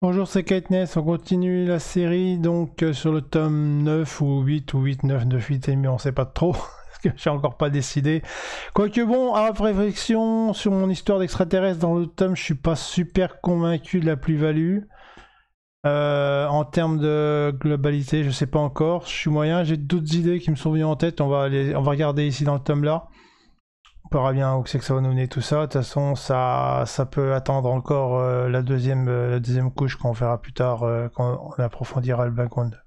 Bonjour, c'est Katniss, on continue la série donc sur le tome 9 ou 8 ou 8, 9, 9, 8 et demi, on sait pas trop, parce que j'ai encore pas décidé. Quoique bon, après réflexion sur mon histoire d'extraterrestre dans le tome, je suis pas super convaincu de la plus-value. En termes de globalité, je sais pas encore, je suis moyen, j'ai d'autres idées qui me sont venues en tête, on va regarder ici dans le tome là. On verra bien où c'est que ça va nous mener tout ça. De toute façon, ça peut attendre encore la deuxième couche qu'on verra plus tard quand on approfondira le background.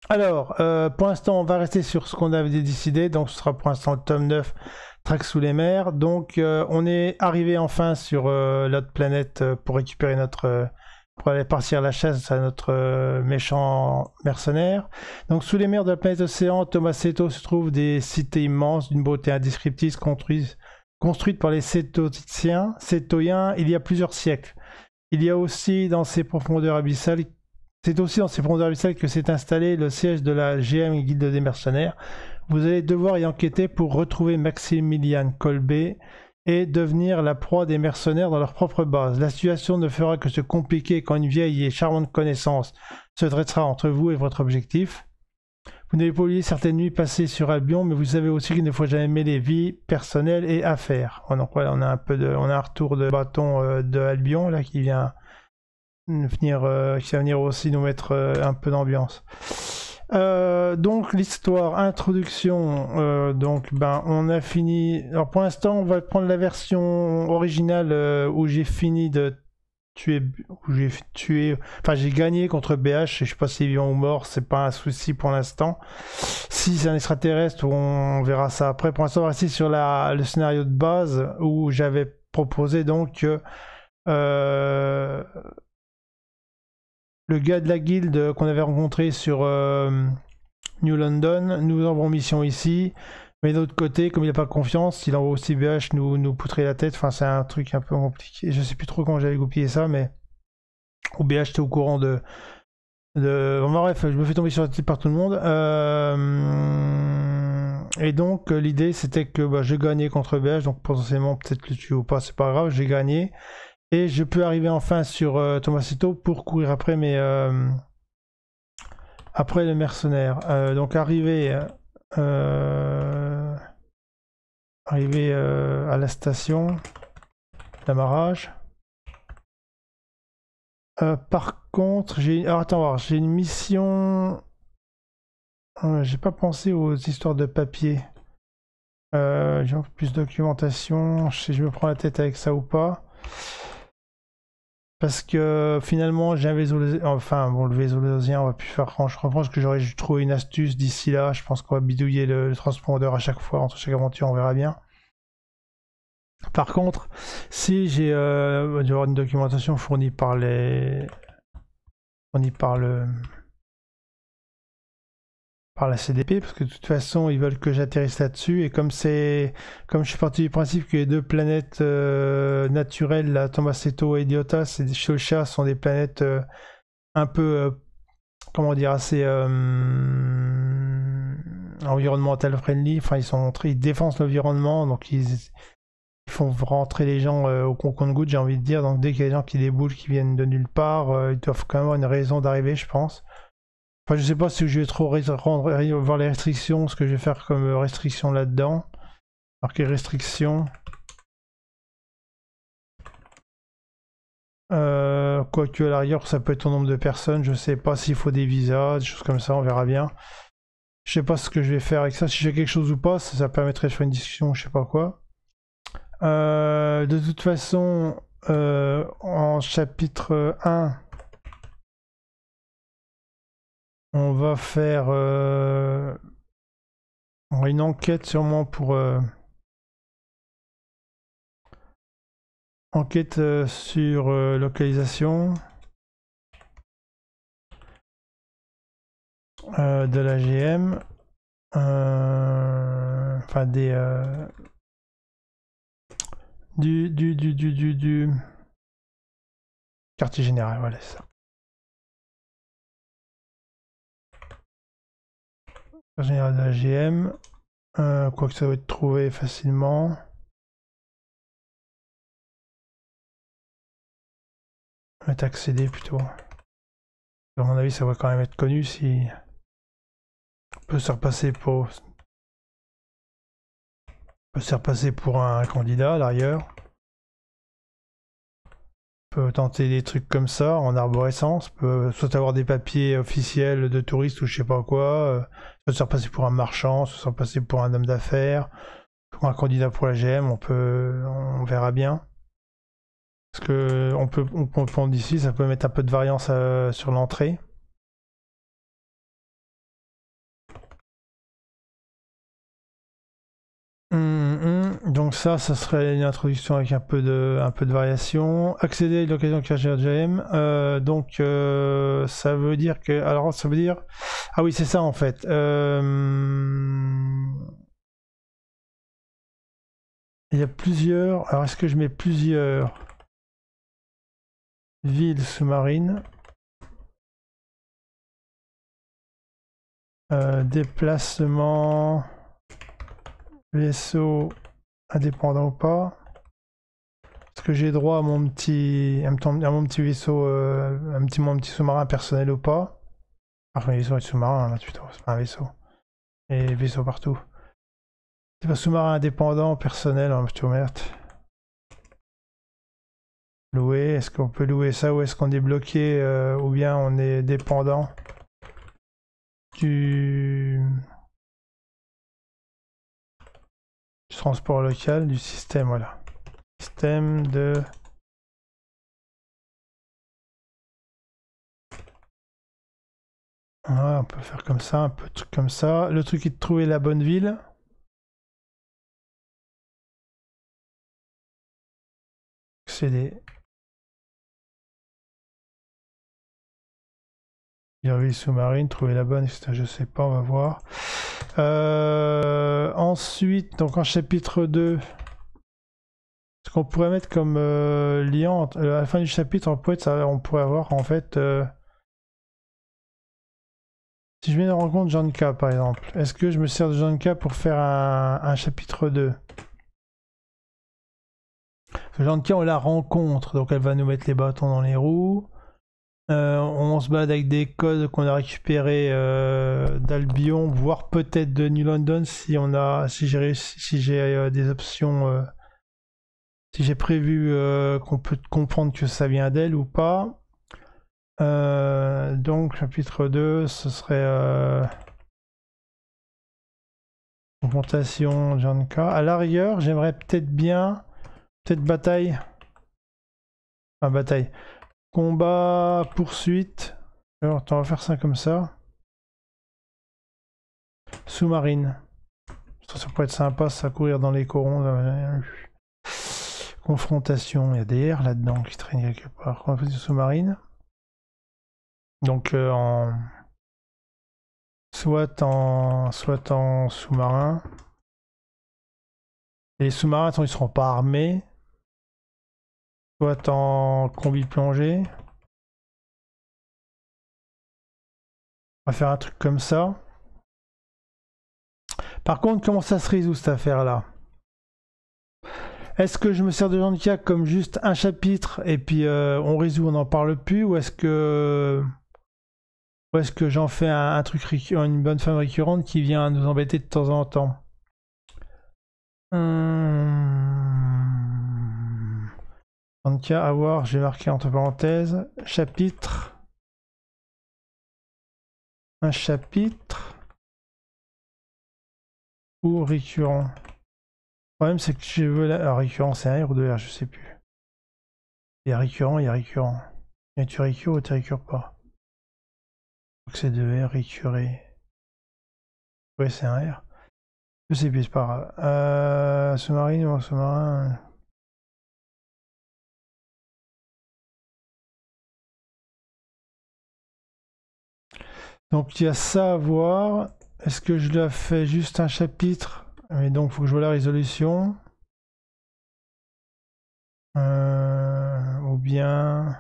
Alors, pour l'instant, on va rester sur ce qu'on avait décidé. Donc, ce sera pour l'instant le tome 9, Traque sous les mers. Donc, on est arrivé enfin sur l'autre planète pour récupérer pour aller partir à la chasse à notre méchant mercenaire. Donc sous les mers de la planète Océan, Thomas Seto se trouvent des cités immenses d'une beauté indescriptible construites par les Sétoiens il y a plusieurs siècles. Il y a aussi dans ces profondeurs abyssales, c'est aussi dans ces profondeurs abyssales que s'est installé le siège de la GM Guilde des Mercenaires. Vous allez devoir y enquêter pour retrouver Maximilian Kolbe et devenir la proie des mercenaires dans leur propre base. La situation ne fera que se compliquer quand une vieille et charmante connaissance se dressera entre vous et votre objectif. Vous n'avez pas oublié certaines nuits passées sur Albion, mais vous savez aussi qu'il ne faut jamais mêler vie personnelle et affaires. Donc voilà, on a un retour de bâton de Albion là qui vient venir aussi nous mettre un peu d'ambiance. Donc l'histoire, introduction, donc ben on a fini. Alors pour l'instant on va prendre la version originale où j'ai fini de enfin j'ai gagné contre BH, je sais pas si vivant ou mort, c'est pas un souci pour l'instant. Si c'est un extraterrestre, on verra ça après. Pour l'instant on va rester sur le scénario de base où j'avais proposé donc le gars de la guilde qu'on avait rencontré sur New London nous envoie en mission ici, mais de l'autre côté, comme il n'a pas confiance, il envoie aussi BH nous poutrer la tête. Enfin, c'est un truc un peu compliqué. Je sais plus trop comment j'avais goupillé ça, mais au BH, t'es au courant de. Enfin, bref, je me fais tomber sur la tête par tout le monde. Et donc, l'idée c'était que bah, je gagnais contre BH, donc potentiellement, peut-être le tuer ou pas, c'est pas grave, j'ai gagné. Et je peux arriver enfin sur Tomasito pour courir après après le mercenaire. Donc arriver à la station d'amarrage. Par contre, j'ai une mission. J'ai pas pensé aux histoires de papier. J'ai un peu plus de documentation. Je sais, je me prends la tête avec ça ou pas. Parce que finalement, j'ai un vaisseau. Enfin, bon, le vaisseau lésien, on va plus faire. Je pense que j'aurais trouvé une astuce d'ici là. Je pense qu'on va bidouiller le transpondeur à chaque fois, entre chaque aventure, on verra bien. Par contre, si j'ai dû avoir une documentation fournie par la CDP, parce que de toute façon ils veulent que j'atterrisse là-dessus, et comme je suis parti du principe que les deux planètes naturelles, la Tomasetto et Idiota, c'est des Sholcha, sont des planètes un peu comment dire, assez environnemental friendly. Enfin, ils défendent l'environnement, donc ils font rentrer les gens au compte-gouttes, j'ai envie de dire. Donc dès qu'il y a des gens qui déboulent, qui viennent de nulle part, ils doivent quand même avoir une raison d'arriver, je pense. Enfin, je sais pas si je vais trop voir les restrictions, ce que je vais faire comme restriction là-dedans. Marquer restrictions. Quoique à l'arrière, ça peut être au nombre de personnes. Je sais pas s'il faut des visas, des choses comme ça, on verra bien. Je sais pas ce que je vais faire avec ça, si j'ai quelque chose ou pas, ça permettrait de faire une discussion, je sais pas quoi. De toute façon, en chapitre 1, on va faire une enquête sûrement pour enquête sur localisation de la GM, enfin du quartier général, voilà c'est ça. Quartier général de la GM, quoique ça va être trouvé facilement. Mettre accéder plutôt. À mon avis, ça va quand même être connu si on peut se repasser pour. On peut se repasser pour un candidat à l'arrière. On peut tenter des trucs comme ça en arborescence. On peut soit avoir des papiers officiels de touristes ou je sais pas quoi. Soit se repasser pour un marchand, soit se repasser pour un homme d'affaires, pour un candidat pour la GM. On verra bien. Parce que on peut prendre ici, ça peut mettre un peu de variance sur l'entrée. Donc ça serait une introduction avec un peu de variation. Accéder à l'occasion de cacher GM. Donc ça veut dire que... Alors ça veut dire... Ah oui, c'est ça en fait. Il y a plusieurs... Alors est-ce que je mets plusieurs villes sous-marines? Déplacement... Vaisseau indépendant ou pas? Est-ce que j'ai droit à mon petit vaisseau, mon petit sous-marin personnel ou pas? Enfin, les vaisseaux et sous-marins, là, putain, c'est pas un vaisseau. Et vaisseau partout. C'est pas sous-marin indépendant, personnel, hein, plutôt merde. Louer, est-ce qu'on peut louer ça ou est-ce qu'on est bloqué ou bien on est dépendant du transport local, du système, voilà. Système de... Ouais, on peut faire comme ça, un peu de truc comme ça. Le truc est de trouver la bonne ville. Accéder. Ville sous-marine, trouver la bonne, etc. Je sais pas, on va voir. Ensuite, donc en chapitre 2, ce qu'on pourrait mettre comme lien à la fin du chapitre, on pourrait avoir en fait... si je mets une rencontre Janka par exemple, est-ce que je me sers de Janka pour faire un chapitre 2? Janka, on la rencontre, donc elle va nous mettre les bâtons dans les roues. On se balade avec des codes qu'on a récupérés d'Albion, voire peut-être de New London si j'ai des options, si j'ai prévu qu'on peut comprendre que ça vient d'elle ou pas. Donc chapitre 2, ce serait confrontation Janka. À la rigueur, j'aimerais peut-être bien, bataille. Enfin bataille. Combat, poursuite. Alors, on va faire ça comme ça. Sous-marine. Ça pourrait être sympa, ça, courir dans les corons. Confrontation, il y a des R là-dedans qui traînent quelque part. Confrontation sous-marine. Donc, soit en sous-marin. Et les sous-marins, ils seront pas armés. Soit en combi plongée. On va faire un truc comme ça. Par contre, comment ça se résout cette affaire-là? Est-ce que je me sers de Janka comme juste un chapitre et puis on résout, on n'en parle plus, ou est-ce que j'en fais un truc une bonne femme récurrente qui vient nous embêter de temps en temps? Janka, avoir, j'ai marqué entre parenthèses, chapitre, un chapitre ou récurrent. Le problème c'est que je veux alors, récurrent c'est un R ou deux R, je sais plus. Il y a récurrent, il y a récurrent. Et tu récures ou tu récures pas? Donc c'est deux R, récurer. Ouais, c'est un R. Je sais plus, c'est pas grave. Sous-marine ou sous-marin? Donc il y a ça à voir. Est-ce que je dois faire juste un chapitre? Mais donc il faut que je vois la résolution. Ou bien...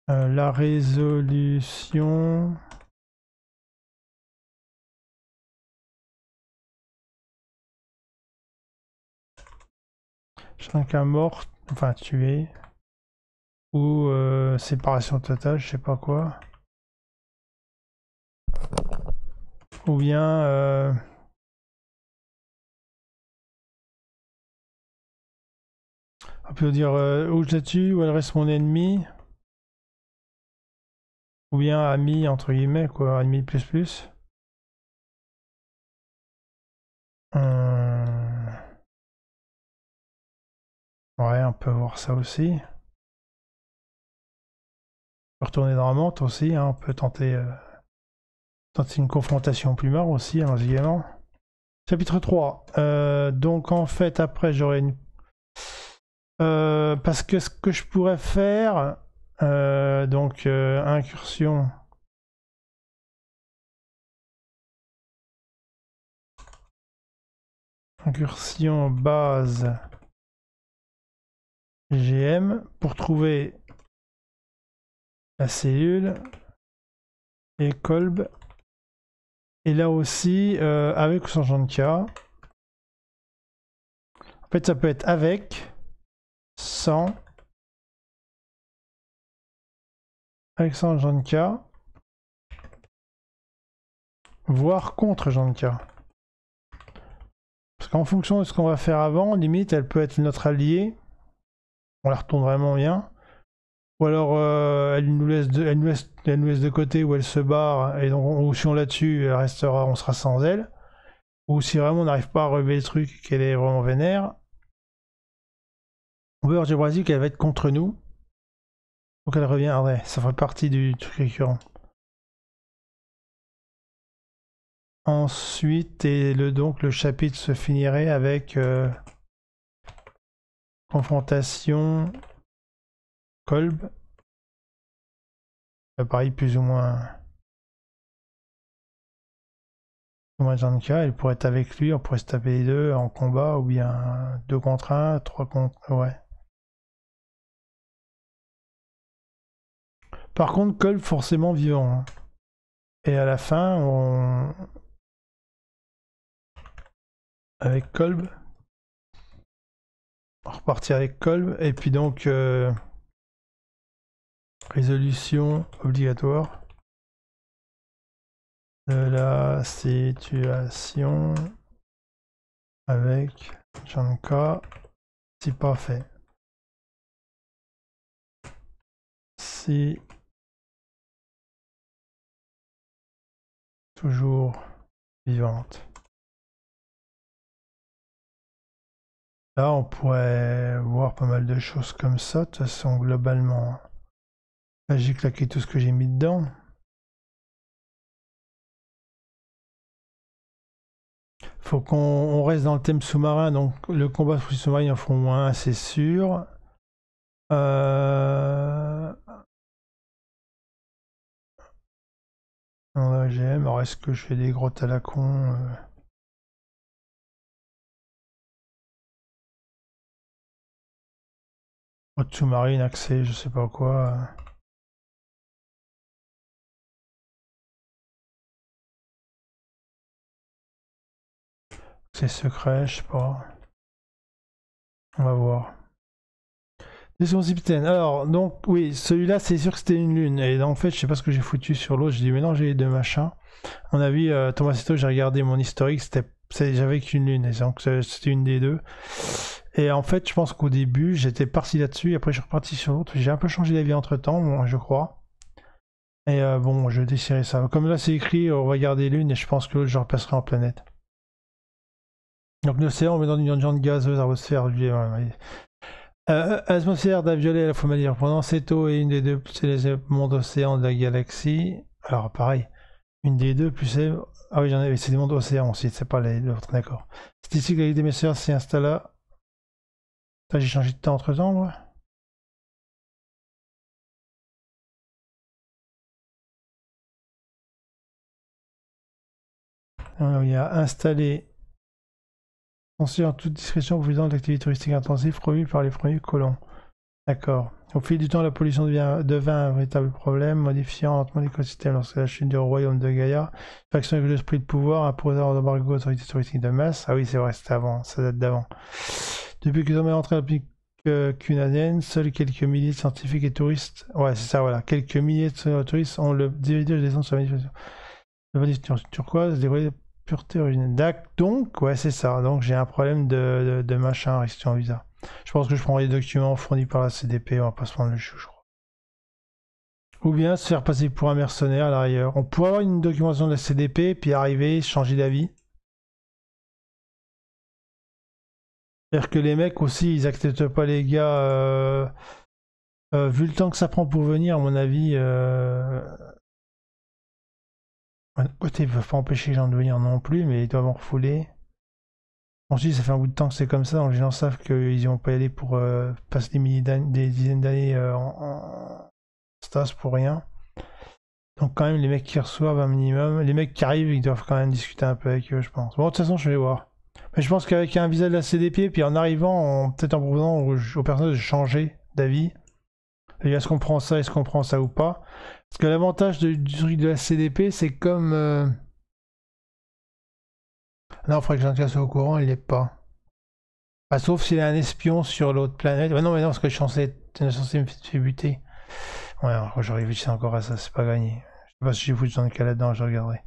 la résolution... Chacun mort, enfin tué. Ou séparation totale, je sais pas quoi. Ou bien on peut dire où je la tue, où elle reste mon ennemi. Ou bien ami entre guillemets quoi, ami plus plus. Ouais, on peut voir ça aussi. On peut retourner dans la montre aussi, hein. On peut tenter une confrontation plus marre aussi, hein, évidemment. Chapitre 3. Donc en fait, après, j'aurai une... parce que ce que je pourrais faire... donc, incursion... Incursion base... GM, pour trouver la cellule... Et Kolb... Et là aussi, avec ou sans Jean de cas. En fait, ça peut être avec, sans, avec sans Jean de cas, voire contre Jean de cas. Parce qu'en fonction de ce qu'on va faire avant, limite, elle peut être notre alliée. On la retourne vraiment bien. Ou alors, elle nous laisse de côté ou elle se barre. Et donc, ou si on la tue, elle restera, on sera sans elle. Ou si vraiment on n'arrive pas à relever le truc et qu'elle est vraiment vénère, on peut avoir du Brésil qu'elle va être contre nous. Donc elle revient, ah ouais, ça ferait partie du truc récurrent. Ensuite, donc le chapitre se finirait avec confrontation Kolb. Pareil, plus ou moins Janka, elle pourrait être avec lui, on pourrait se taper les deux en combat, ou bien 2 contre 1, 3 contre... ouais. Par contre, Kolb forcément vivant. Hein. Et à la fin, on... avec Kolb, on repartit avec Kolb, et puis donc... résolution obligatoire de la situation avec Janka, si pas fait. Si toujours vivante. Là, on pourrait voir pas mal de choses comme ça. De toute façon, globalement, là, j'ai claqué tout ce que j'ai mis dedans. Faut qu'on reste dans le thème sous-marin. Donc, le combat sous-marin, il en faut moins, c'est sûr. En AGM, alors est-ce que je fais des grottes à la con Grotte sous-marine, accès, je sais pas quoi. C'est secret, je sais pas. On va voir. Descends Zipten. Alors, donc, oui, celui-là, c'est sûr que c'était une lune. Et en fait, je sais pas ce que j'ai foutu sur l'autre. J'ai dit, mais non, j'ai les deux machins. À mon avis, Thomasito, j'ai regardé mon historique, j'avais qu'une lune. Et donc, c'était une des deux. Et en fait, je pense qu'au début, j'étais parti là-dessus. Et après, je suis reparti sur l'autre. J'ai un peu changé d'avis entre temps, bon, je crois. Et bon, je vais déchirer ça. Comme là, c'est écrit, on va garder lune. Et je pense que l'autre, je repasserai en planète. Donc, l'océan, on met dans une zone gazeuse, atmosphère, atmosphère d'un violet à la fois manière. Pendant cette eau est une des deux plus les mondes océans de la galaxie. Alors, pareil, une des deux plus c'est. Ah oui, j'en ai, c'est des mondes océans aussi, c'est pas l'autre, d'accord. C'est ici que la Ligue des Messieurs s'y installa. J'ai changé de temps entre temps, moi. Alors, il y a installé. Pensez en toute discrétion profitant de l'activité touristique intensive promue par les premiers colons. D'accord. Au fil du temps, la pollution devint un véritable problème, modifiant lentement l'écosystème. Lorsque la chute du royaume de Gaïa, faction avec l'esprit de pouvoir, imposa un embargo aux autorités touristiques de masse. Ah oui, c'est vrai, c'était avant, ça date d'avant. Depuis que l'homme est rentré à la politique cunadienne, seuls quelques milliers de scientifiques et touristes. Ouais, c'est ça, voilà. Quelques milliers de touristes ont le privilège de descendre sur la manifestation. La manifestation turquoise, dévoilée de pureté originelle. Donc, ouais, c'est ça. Donc, j'ai un problème de machin, restriction visa. Je pense que je prendrai les documents fournis par la CDP, on va pas se prendre le chou, je crois. Ou bien se faire passer pour un mercenaire à l'arrière. On pourrait avoir une documentation de la CDP, puis arriver, changer d'avis. C'est-à-dire que les mecs aussi, ils acceptent pas les gars. Vu le temps que ça prend pour venir, à mon avis. D'un côté, ils peuvent pas empêcher les gens de venir non plus, mais ils doivent en refouler. Ensuite, ça fait un bout de temps que c'est comme ça, donc les gens savent qu'ils vont pas y aller pour passer des dizaines d'années en stas pour rien. Donc quand même, les mecs qui reçoivent un minimum, les mecs qui arrivent, ils doivent quand même discuter un peu avec eux, je pense. Bon, de toute façon, je vais voir. Mais je pense qu'avec un visa de la CDP, puis en arrivant, peut-être en proposant aux personnes de changer d'avis, est-ce qu'on prend ça, est-ce qu'on prend ça ou pas. Parce que l'avantage du truc de la CDP, c'est comme... Non, il faudrait que Jean-Pierre soit au courant, il l'est pas. Bah, sauf s'il a un espion sur l'autre planète. Ouais, non, mais non, parce que je suis censé me faire buter. Ouais, alors, je réfléchis encore à ça, c'est pas gagné. Je sais pas si j'ai foutu dans le cas là-dedans, je regarderai.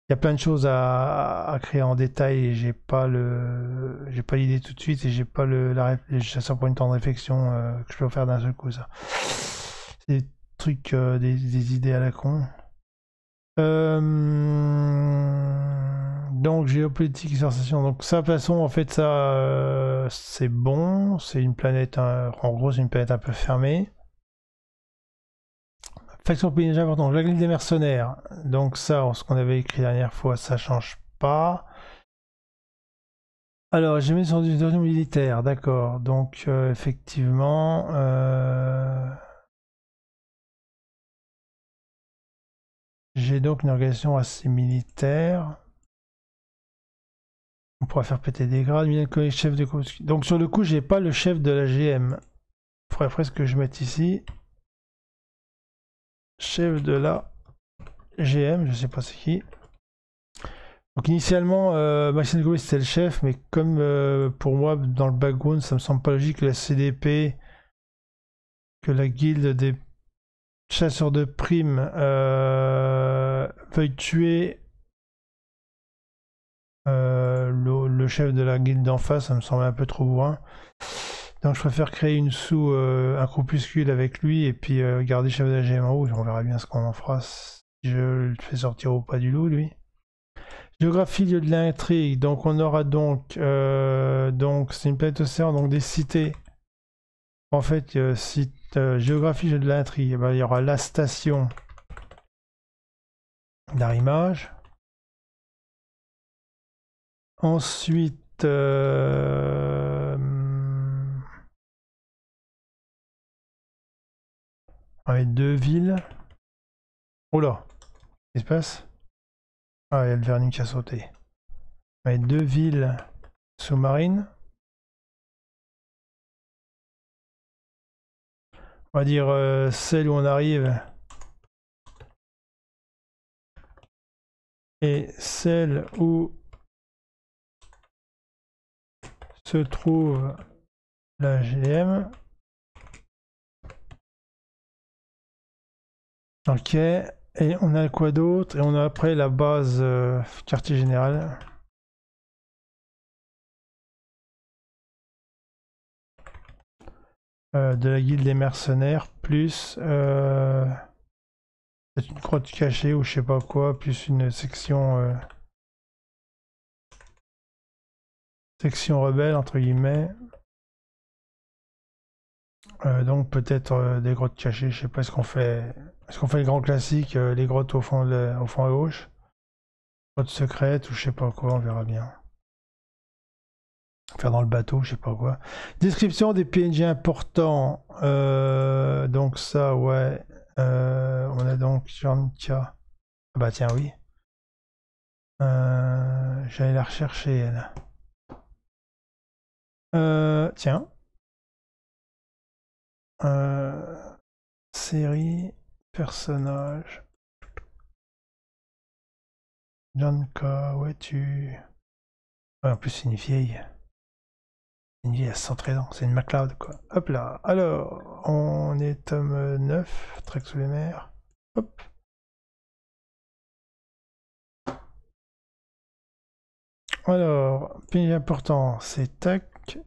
Il y a plein de choses à créer en détail et j'ai pas l'idée tout de suite et j'ai pas ça prend une temps de réflexion que je peux faire d'un seul coup, ça. C'est des trucs, des idées à la con. Donc géopolitique et sensation. Donc ça, de toute façon, en fait, ça, c'est bon. C'est une planète, en gros, c'est une planète un peu fermée. Faction pays déjà important. La grille des mercenaires. Donc ça, ce qu'on avait écrit la dernière fois, ça change pas. Alors, j'ai mis sur du domaine militaire, d'accord. Donc effectivement, j'ai donc une organisation assez militaire. On pourra faire péter des grades. Chef de... Donc sur le coup, j'ai pas le chef de la GM. Il faudrait presque que je mette ici. Chef de la GM, je sais pas c'est qui. Donc initialement, Maxime Goulet c'était le chef, mais comme pour moi, dans le background, ça me semble pas logique que la CDP, que la guilde des chasseurs de primes veuille tuer le chef de la guilde d'en face, ça me semble un peu trop bourrin. Donc je préfère créer un groupuscule avec lui et puis garder chef de la GM en haut. On verra bien ce qu'on en fera si je le fais sortir au pas du loup, lui. Géographie, lieu de l'intrigue. Donc on aura donc c'est une planète océan, donc des cités. En fait, géographie, lieu de l'intrigue. Ben, il y aura la station d'arrimage. Ensuite, on va mettre 2 villes. Oh là, qu'est-ce qui se passe? Ah, il y a le vernis qui a sauté. On va mettre 2 villes sous-marines. On va dire celle où on arrive et celle où se trouve la GM. Ok, et on a quoi d'autre? Et on a après la base quartier général. De la guilde des mercenaires, plus peut-être une grotte cachée ou je sais pas quoi, plus une section rebelle entre guillemets. Donc peut-être des grottes cachées, je sais pas, est-ce qu'on fait le grand classique, les grottes au fond à gauche, grottes secrètes ou je sais pas quoi, on verra bien. Faire dans le bateau, je sais pas quoi. Description des PNJ importants. Donc ça, ouais. On a donc Janka. Ah bah tiens, oui. J'allais la rechercher, elle. Tiens. Série, personnage. Janka, ouais, tu... Ouais, en plus, c'est une vieille. Une vie à 113 ans, c'est une MacLeod quoi. Hop là. Alors, on est tome 9, Trek sous les mers. Hop. Alors, pays important, c'est tac.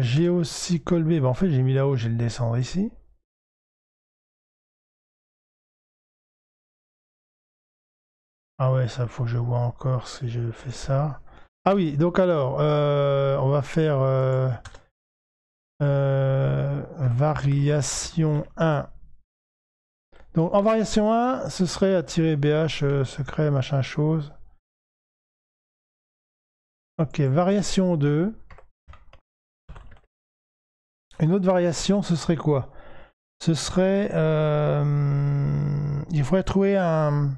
J'ai aussi Colbé. Bah, en fait, j'ai mis là-haut, je vais le descendre ici. Ah ouais, ça faut que je vois encore si je fais ça. Ah oui, donc alors, on va faire variation 1. Donc en variation 1, ce serait attirer BH, secret, machin chose. Ok, variation 2. Une autre variation, ce serait quoi? Ce serait... il faudrait trouver un...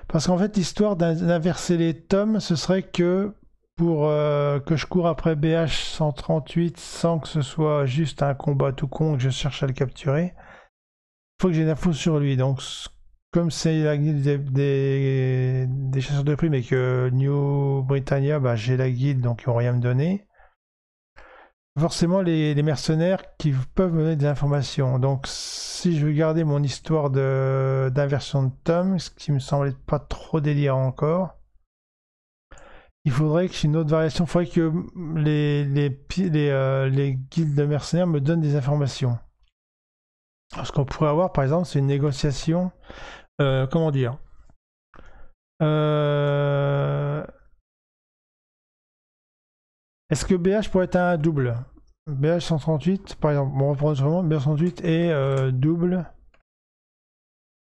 Parce qu'en fait, l'histoire d'inverser les tomes, ce serait que pour que je cours après BH 138 sans que ce soit juste un combat tout con que je cherche à le capturer, il faut que j'ai une info sur lui. Donc, comme c'est la guilde des chasseurs de primes et que New Britannia, bah, j'ai la guilde, donc ils vont rien me donner. Forcément, les mercenaires qui peuvent me donner des informations. Donc, si je veux garder mon histoire d'inversion de tome, ce qui me semblait pas trop délirant encore, il faudrait que j'ai une autre variation. Il faudrait que les guildes de mercenaires me donnent des informations. Alors, ce qu'on pourrait avoir, par exemple, c'est une négociation. Comment dire Est-ce que BH pourrait être un double? BH 138, par exemple, on reprend vraiment BH 138 et double,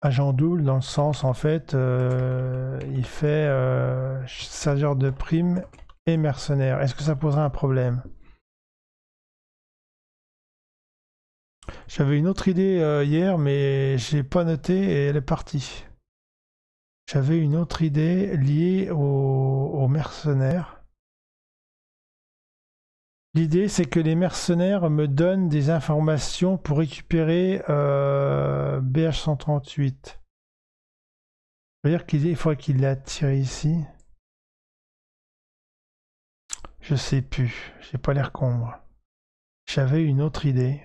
agent double, dans le sens, en fait, il fait chargeur de prime et mercenaire. Est-ce que ça poserait un problème? J'avais une autre idée hier, mais je l'ai pas notée et elle est partie. J'avais une autre idée liée aux mercenaires. L'idée, c'est que les mercenaires me donnent des informations pour récupérer BH138. C'est-à-dire qu'il faudrait qu'il l'attire ici. Je sais plus, j'ai pas l'air con, moi. J'avais une autre idée.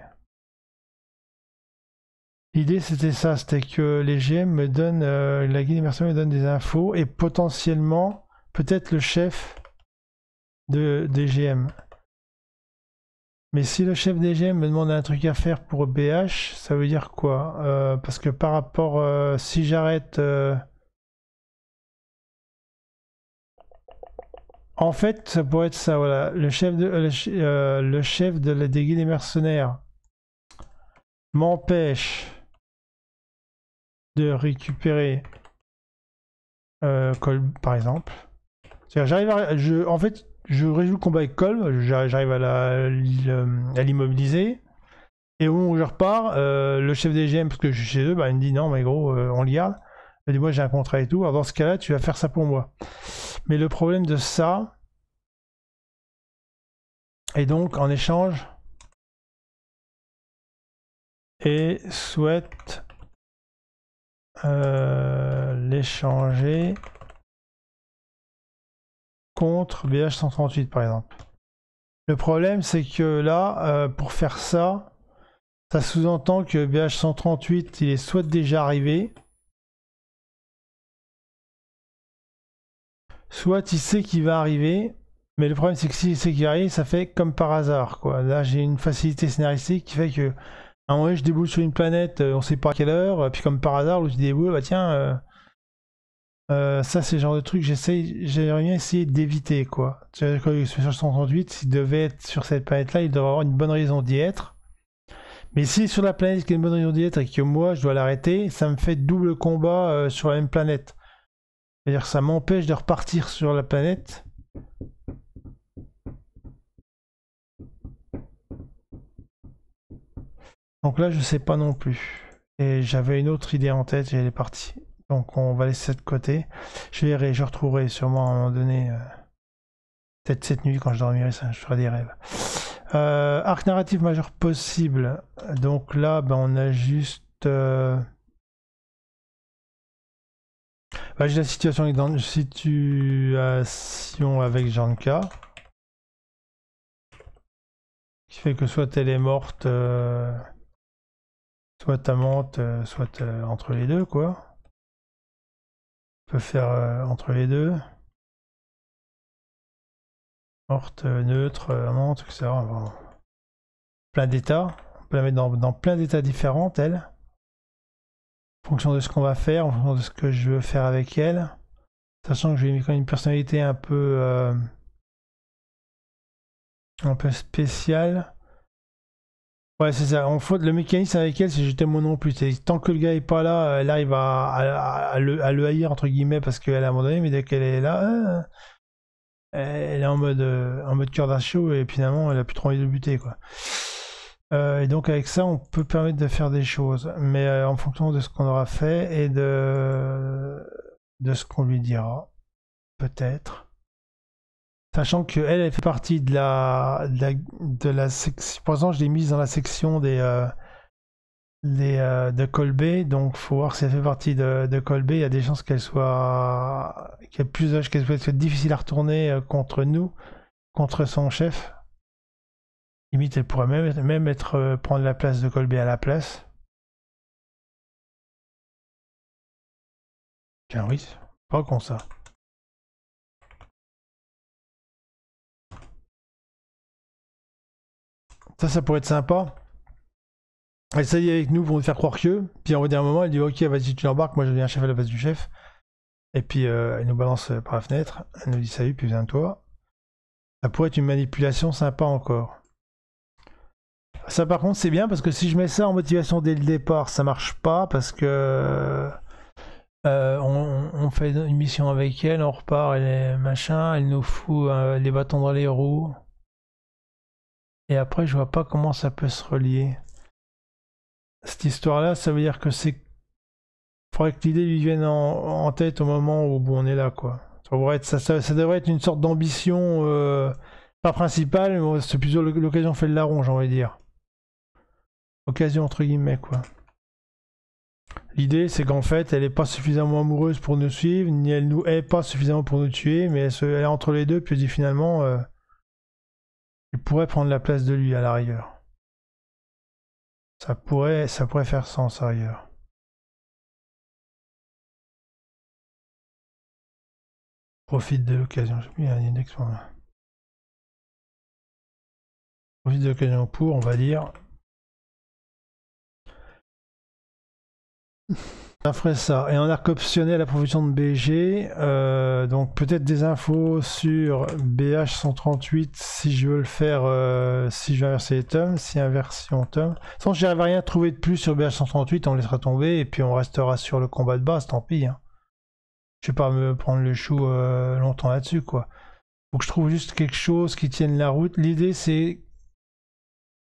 L'idée, c'était ça, c'était que les GM me donnent, la guilde des mercenaires me donne des infos et potentiellement, peut-être le chef des GM. Mais si le chef des GM me demande un truc à faire pour BH, ça veut dire quoi? Parce que par rapport, si j'arrête... En fait, ça pourrait être ça, voilà. Le chef de la des guildes des mercenaires m'empêche de récupérer Kolb, par exemple. J'arrive en fait, je résous le combat avec Kolb, j'arrive à l'immobiliser. Et au moment où je repars, le chef des GM, parce que je suis chez eux, bah, il me dit non, mais gros, on le garde. Il dit moi j'ai un contrat et tout. Alors dans ce cas-là, tu vas faire ça pour moi. Mais le problème de ça, et donc en échange, et souhaite l'échanger contre BH138 par exemple. Le problème c'est que là, pour faire ça, ça sous-entend que BH138 il est soit déjà arrivé, soit il sait qu'il va arriver, mais le problème c'est que s'il sait qu'il arrive, ça fait comme par hasard, quoi. Là j'ai une facilité scénaristique qui fait que à un moment je déboule sur une planète, on sait pas à quelle heure, puis comme par hasard, l'autre déboule, bah tiens, ça c'est le genre de truc j'aimerais bien essayer d'éviter, quoi. C'est-à-dire que le 138, s'il devait être sur cette planète-là, il devrait avoir une bonne raison d'y être. Mais si sur la planète qui a une bonne raison d'y être et que moi je dois l'arrêter, ça me fait double combat sur la même planète. C'est-à-dire que ça m'empêche de repartir sur la planète. Donc là, je sais pas non plus. Et j'avais une autre idée en tête et elle est partie. Donc on va laisser ça de côté. Je retrouverai sûrement à un moment donné, peut-être cette nuit quand je dormirai, ça, je ferai des rêves. Arc narratif majeur possible. Donc là, ben, on a juste... Bah, j'ai la situation avec Janka. qui fait que soit elle est morte, soit amante, soit entre les deux, quoi. On peut faire entre les deux. Morte, neutre, amante, etc. Enfin, plein d'états. On peut la mettre dans plein d'états différents, elle. En fonction de ce qu'on va faire, en fonction de ce que je veux faire avec elle. Sachant que j'ai quand même une personnalité un peu spéciale. Ouais, c'est ça. En fait, le mécanisme avec elle, c'est jeter mon nom plus. Tant que le gars est pas là, elle arrive à le haïr, entre guillemets, parce qu'elle a abandonné, mais dès qu'elle est là, elle est en mode cœur d'assaut, et finalement, elle a plus trop envie de buter, quoi. Et donc, avec ça, on peut permettre de faire des choses. Mais en fonction de ce qu'on aura fait et de ce qu'on lui dira, peut-être. Sachant qu'elle, elle fait partie de la section. Pour l'instant, je l'ai mise dans la section de Colbé, donc faut voir si elle fait partie de Colbé. Il y a des chances qu'elle soit. Qu'elle ait plus d'âge, qu'elle soit difficile à retourner contre nous, contre son chef. Limite, elle pourrait même être, prendre la place de Colbé à la place. Tiens, oui, pas con ça. Ça pourrait être sympa. Elle s'allie avec nous pour nous faire croire que. Puis on va dire un moment, elle dit ok, vas-y, tu l'embarques, moi je deviens chef à la place du chef. Et puis elle nous balance par la fenêtre, elle nous dit salut, puis viens toi. Ça pourrait être une manipulation sympa encore. Ça par contre c'est bien parce que si je mets ça en motivation dès le départ, ça marche pas parce que on fait une mission avec elle, on repart, elle est machin, elle nous fout les bâtons dans les roues. Et après je vois pas comment ça peut se relier. Cette histoire-là, ça veut dire que c'est. Il faudrait que l'idée lui vienne en tête au moment où on est là, quoi. Ça devrait être une sorte d'ambition, pas principale, mais c'est plutôt l'occasion fait le larron, j'ai envie de dire. Occasion entre guillemets, quoi. L'idée, c'est qu'en fait, elle est pas suffisamment amoureuse pour nous suivre, ni elle nous hait pas suffisamment pour nous tuer, mais elle est entre les deux, puis elle dit finalement, elle pourrait prendre la place de lui à la rigueur. Ça pourrait faire sens à la rigueur. Profite de l'occasion. Je sais plus, il y a un index pour moi. Profite de l'occasion pour, on va dire. Ça ferait ça. Et en arc optionnel, la profession de BG. Donc peut-être des infos sur BH138 si je veux le faire, si je veux inverser les tomes, si inversion tome. Sans j'arrive à rien trouver de plus sur BH138, on laissera tomber et puis on restera sur le combat de base, tant pis. Hein. Je vais pas me prendre le chou longtemps là-dessus, quoi. Faut que je trouve juste quelque chose qui tienne la route. L'idée c'est.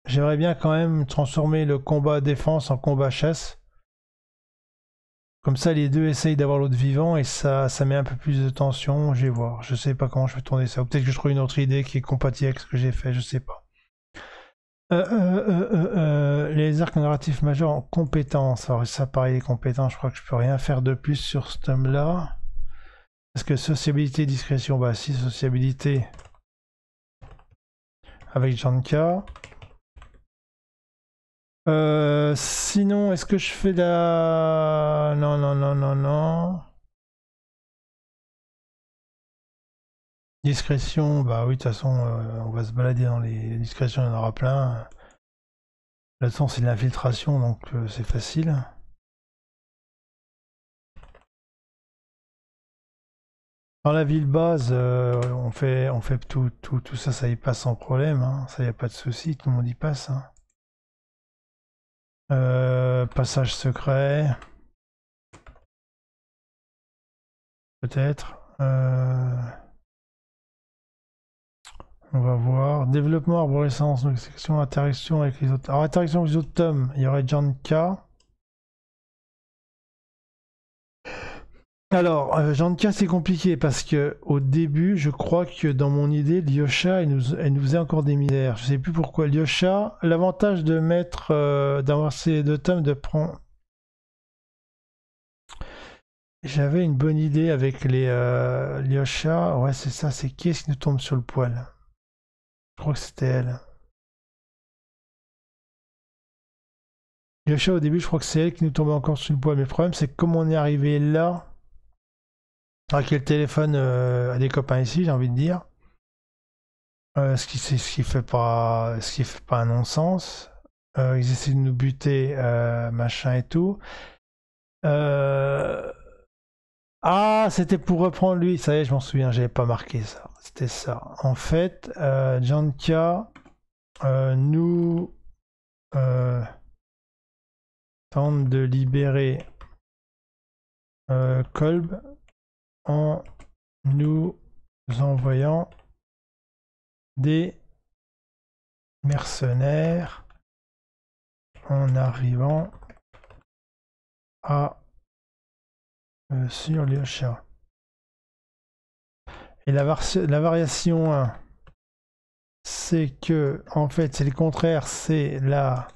J'aimerais bien quand même transformer le combat défense en combat chasse. Comme ça, les deux essayent d'avoir l'autre vivant et ça met un peu plus de tension. Je vais voir. Je sais pas comment je vais tourner ça. Ou peut-être que je trouve une autre idée qui est compatible avec ce que j'ai fait. Je sais pas. Les arcs narratifs majeurs en compétences. Alors ça, pareil, les compétences, je crois que je peux rien faire de plus sur ce tome-là. Parce que sociabilité, discrétion, bah si, sociabilité avec Janka. Sinon, est-ce que je fais la... Non, non, non, non, non. Discrétion, bah oui, de toute façon, on va se balader dans les discrétions, il y en aura plein. De toute façon, c'est de l'infiltration, donc c'est facile. Dans la ville base, on fait tout ça, ça y passe sans problème, hein. Ça y a pas de souci, tout le monde y passe. Hein. Passage secret. Peut-être. On va voir. Développement, arborescence, donc section, interaction avec les autres. Alors, interaction avec les autres tomes, il y aurait Janka. Alors, Janka, c'est compliqué parce que au début, je crois que dans mon idée, Lyosha, elle nous faisait encore des misères. Je sais plus pourquoi. Lyosha, l'avantage de mettre, d'avoir ces deux tomes, de prendre. J'avais une bonne idée avec les Lyosha. Ouais, c'est ça. C'est qui est-ce qui nous tombe sur le poil? Je crois que c'était elle. Yosha, au début, je crois que c'est elle qui nous tombait encore sur le poids. Mais le problème, c'est que comme on est arrivé là, avec le téléphone à des copains ici, j'ai envie de dire, ce qui fait pas un non-sens. Ils essaient de nous buter, machin et tout. Ah, c'était pour reprendre lui. Ça y est, je m'en souviens, j'avais pas marqué ça. C'était ça. En fait, Janka nous tente de libérer Kolb en nous envoyant des mercenaires en arrivant à sur Lyosha. Et la variation 1, c'est que, en fait, c'est le contraire, c'est la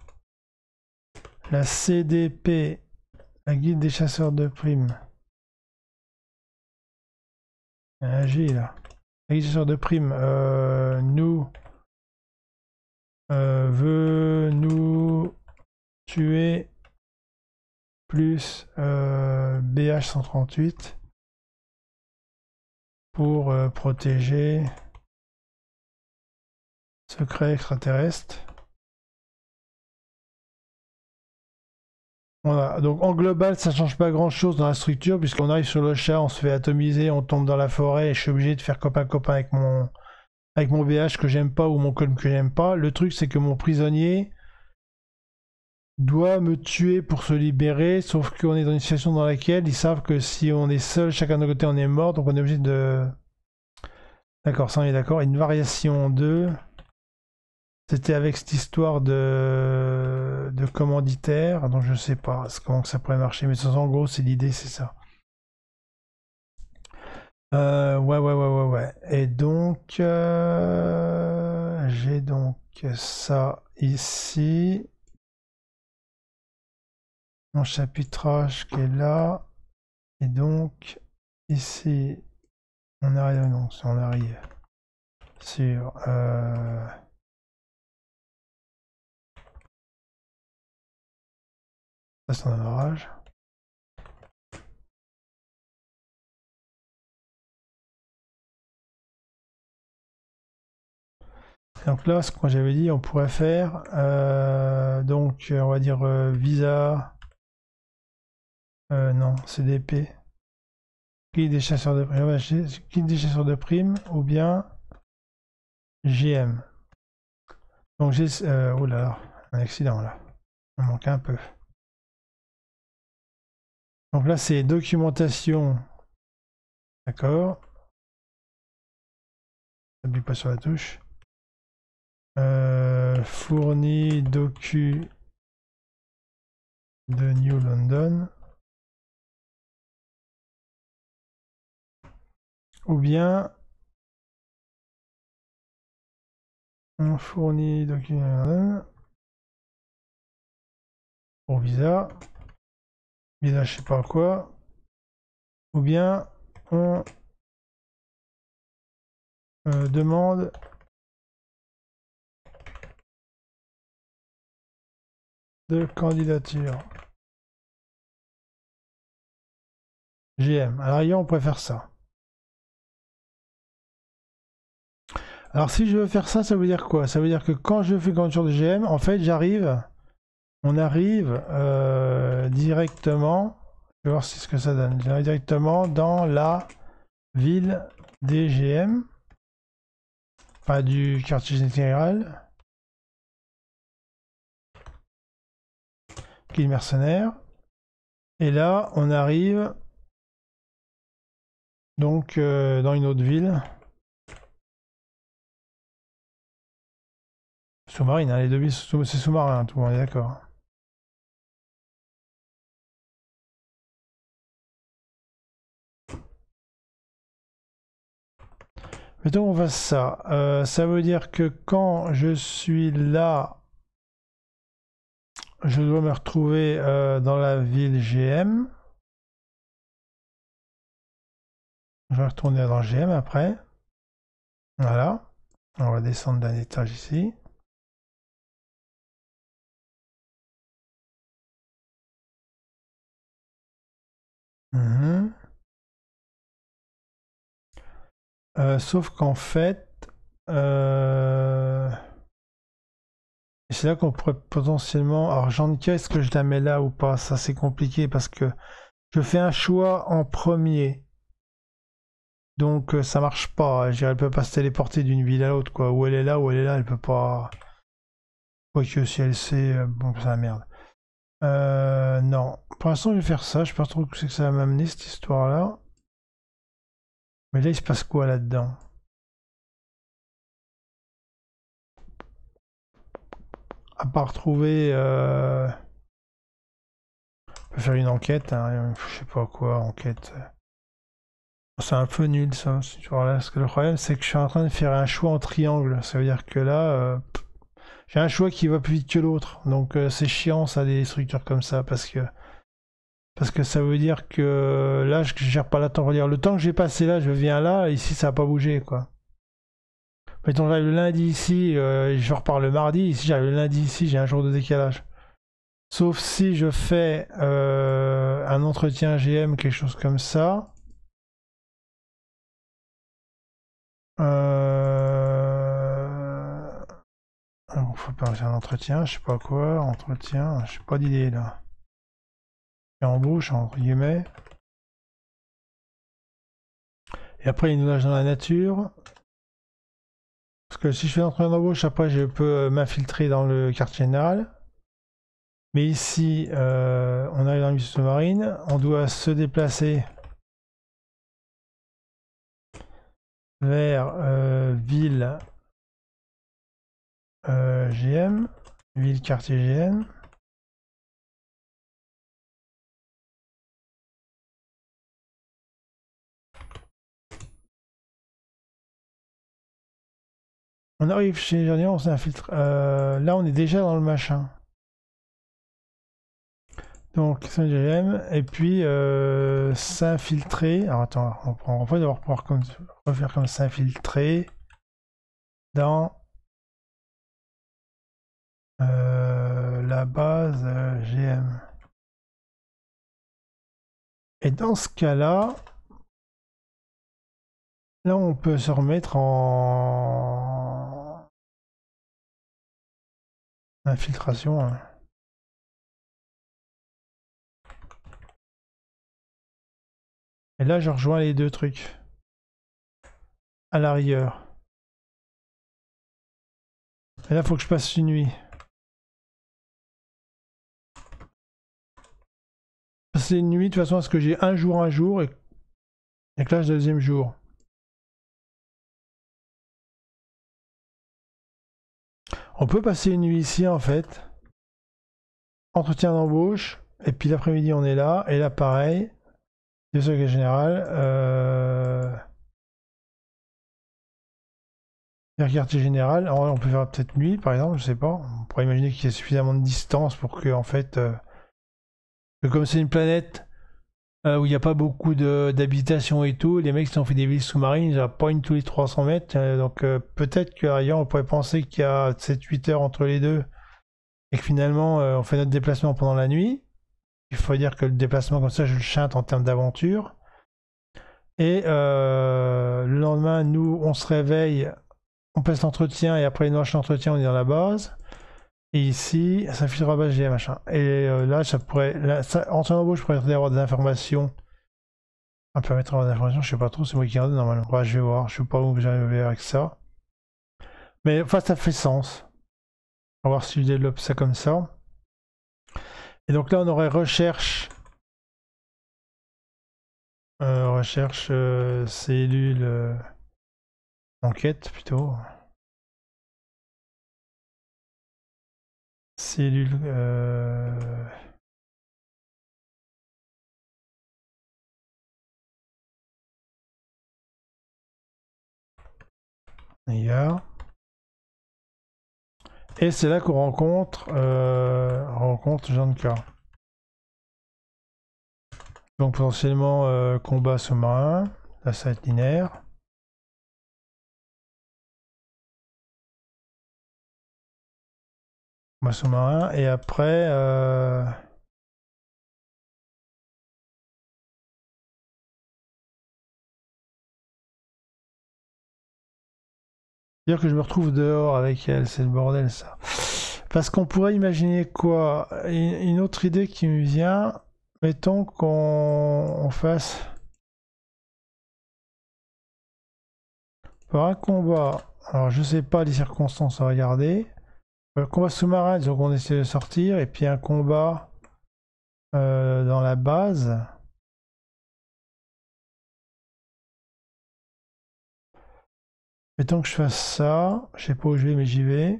CDP, la guilde des chasseurs de primes. Agis là. La guilde des chasseurs de primes nous veut nous tuer plus BH 138 pour protéger secret extraterrestre. Voilà, donc en global ça change pas grand chose dans la structure puisqu'on arrive sur le chat, on se fait atomiser, on tombe dans la forêt et je suis obligé de faire copain-copain avec mon BH que j'aime pas ou mon colm que j'aime pas. Le truc c'est que mon prisonnier doit me tuer pour se libérer, sauf qu'on est dans une situation dans laquelle ils savent que si on est seul, chacun de notre côté on est mort, donc on est obligé de... D'accord, ça on est d'accord. Une variation 2, c'était avec cette histoire de commanditaire, donc je sais pas comment que ça pourrait marcher, mais en gros c'est l'idée, c'est ça. Ouais. Et donc, j'ai donc ça ici. Mon chapitrage qui est là. Et donc, ici, on arrive, non, on arrive sur... ça c'est un orage. Donc là, ce que j'avais dit, on pourrait faire, donc on va dire visa, non, CDP, guide des chasseurs de primes, guide des chasseurs de primes, ou bien GM. Donc j'ai, oh là là, un accident là, on manque un peu. Donc là c'est documentation, d'accord, n'appuie pas sur la touche. Fourni docu de New London, ou bien on fournit docu pour visa, je sais pas quoi, ou bien on demande de candidature. GM. Alors ailleurs, on pourrait faire ça. Alors si je veux faire ça, ça veut dire quoi? Ça veut dire que quand je fais candidature de GM, en fait, on arrive directement, je vais voir ce que ça donne, j'arrive directement dans la ville des GM, pas du quartier général, qui est le mercenaire, et là, on arrive donc dans une autre ville. Sous-marine, hein, les deux villes, c'est sous-marin, tout le monde est d'accord. Mettons qu'on fasse ça. Ça veut dire que quand je suis là, je dois me retrouver dans la ville GM. Je vais retourner dans GM après. Voilà. On va descendre d'un étage ici. Mhm. Sauf qu'en fait, c'est là qu'on pourrait potentiellement. Alors, Janka, est-ce que je la mets là ou pas? Ça, c'est compliqué parce que je fais un choix en premier. Donc, ça marche pas. Je dirais, elle peut pas se téléporter d'une ville à l'autre, quoi. Où elle est là, où elle est là, elle peut pas. Quoique, si elle sait. Bon, c'est la merde. Non. Pour l'instant, je vais faire ça. Je sais pas trop ce que ça va m'amener, cette histoire-là. Mais là, il se passe quoi là-dedans? À part trouver. On peut faire une enquête, hein, je sais pas quoi, enquête. C'est un peu nul ça, cette histoire-là. Parce que le problème, c'est que je suis en train de faire un choix en triangle. Ça veut dire que là, j'ai un choix qui va plus vite que l'autre. Donc c'est chiant, ça, des structures comme ça. Parce que ça veut dire que là, je gère pas le temps. Le temps que j'ai passé là, je viens là, ici, ça va pas bougé, quoi. Mettons, j'arrive le lundi ici, je repars le mardi. Ici, j'arrive le lundi ici, j'ai un jour de décalage. Sauf si je fais un entretien GM, quelque chose comme ça. Alors, faut pas faire un entretien, je sais pas quoi, entretien, je sais pas d'idée là. Et embauche, entre guillemets. Et après, il nous lâche dans la nature. Parce que si je fais l'entretien d'embauche, après, je peux m'infiltrer dans le quartier général. Mais ici, on arrive dans la mission sous-marine, on doit se déplacer vers ville GM, ville quartier GM. On arrive chez les on s'infiltre. Là, on est déjà dans le machin. Donc, GM, et puis s'infiltrer. Alors, attends, on va devoir pouvoir refaire comme s'infiltrer dans la base GM. Et dans ce cas-là, là, on peut se remettre en infiltration, hein. Et là, je rejoins les deux trucs à l'arrière. Et là, il faut que je passe une nuit. Passer une nuit, de toute façon, parce que j'ai un jour, et que là, le deuxième jour. On peut passer une nuit ici, en fait. Entretien d'embauche. Et puis l'après-midi, on est là. Et là, pareil. Le secrétaire général. Quartier général. Alors, on peut faire peut-être nuit, par exemple, je sais pas. On pourrait imaginer qu'il y a suffisamment de distance pour que, en fait, que comme c'est une planète où il n'y a pas beaucoup d'habitations et tout, les mecs qui ont fait des villes sous-marines, ils poignent tous les 300 mètres. Donc, peut-être qu'ailleurs, on pourrait penser qu'il y a 7-8 heures entre les deux et que finalement, on fait notre déplacement pendant la nuit. Il faut dire que le déplacement comme ça, je le chante en termes d'aventure. Et le lendemain, nous, on se réveille, on passe l'entretien et après une noche d'entretien, on est dans la base. Et ici, ça filtre à base GM, machin. Et là, ça pourrait. Là, ça, en temps d'embauche, je pourrais avoir des informations. Ça me permettre d'avoir des informations, je sais pas trop, c'est moi qui regarde normalement. Ouais, je vais voir, je sais pas où j'arrive avec ça. Mais enfin, ça fait sens. On va voir si je développe ça comme ça. Et donc là, on aurait recherche. Recherche cellule. Enquête plutôt. Cellule. IA. Et c'est là qu'on rencontre Janka. Donc potentiellement combat sous-marin. Là, ça va être linéaire. Combat sous-marin. Et après. Dire que je me retrouve dehors avec elle, c'est le bordel ça. Parce qu'on pourrait imaginer quoi? Une autre idée qui me vient, mettons qu'on fasse par un combat. Alors je sais pas les circonstances à regarder. Combat sous-marin, disons qu'on essaie de sortir, et puis un combat dans la base. Mettons que je fasse ça, je sais pas où je vais mais j'y vais.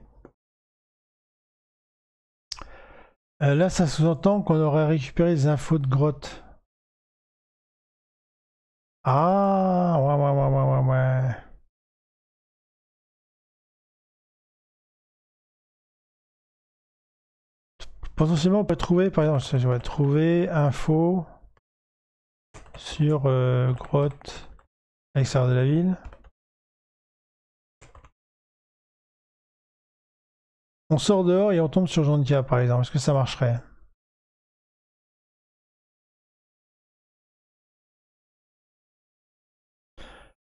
Là ça sous-entend qu'on aurait récupéré les infos de grotte. Ah ouais. Potentiellement on peut trouver, par exemple, je vais trouver info sur grotte à l'extérieur de la ville. On sort dehors et on tombe sur Jantia par exemple, est-ce que ça marcherait?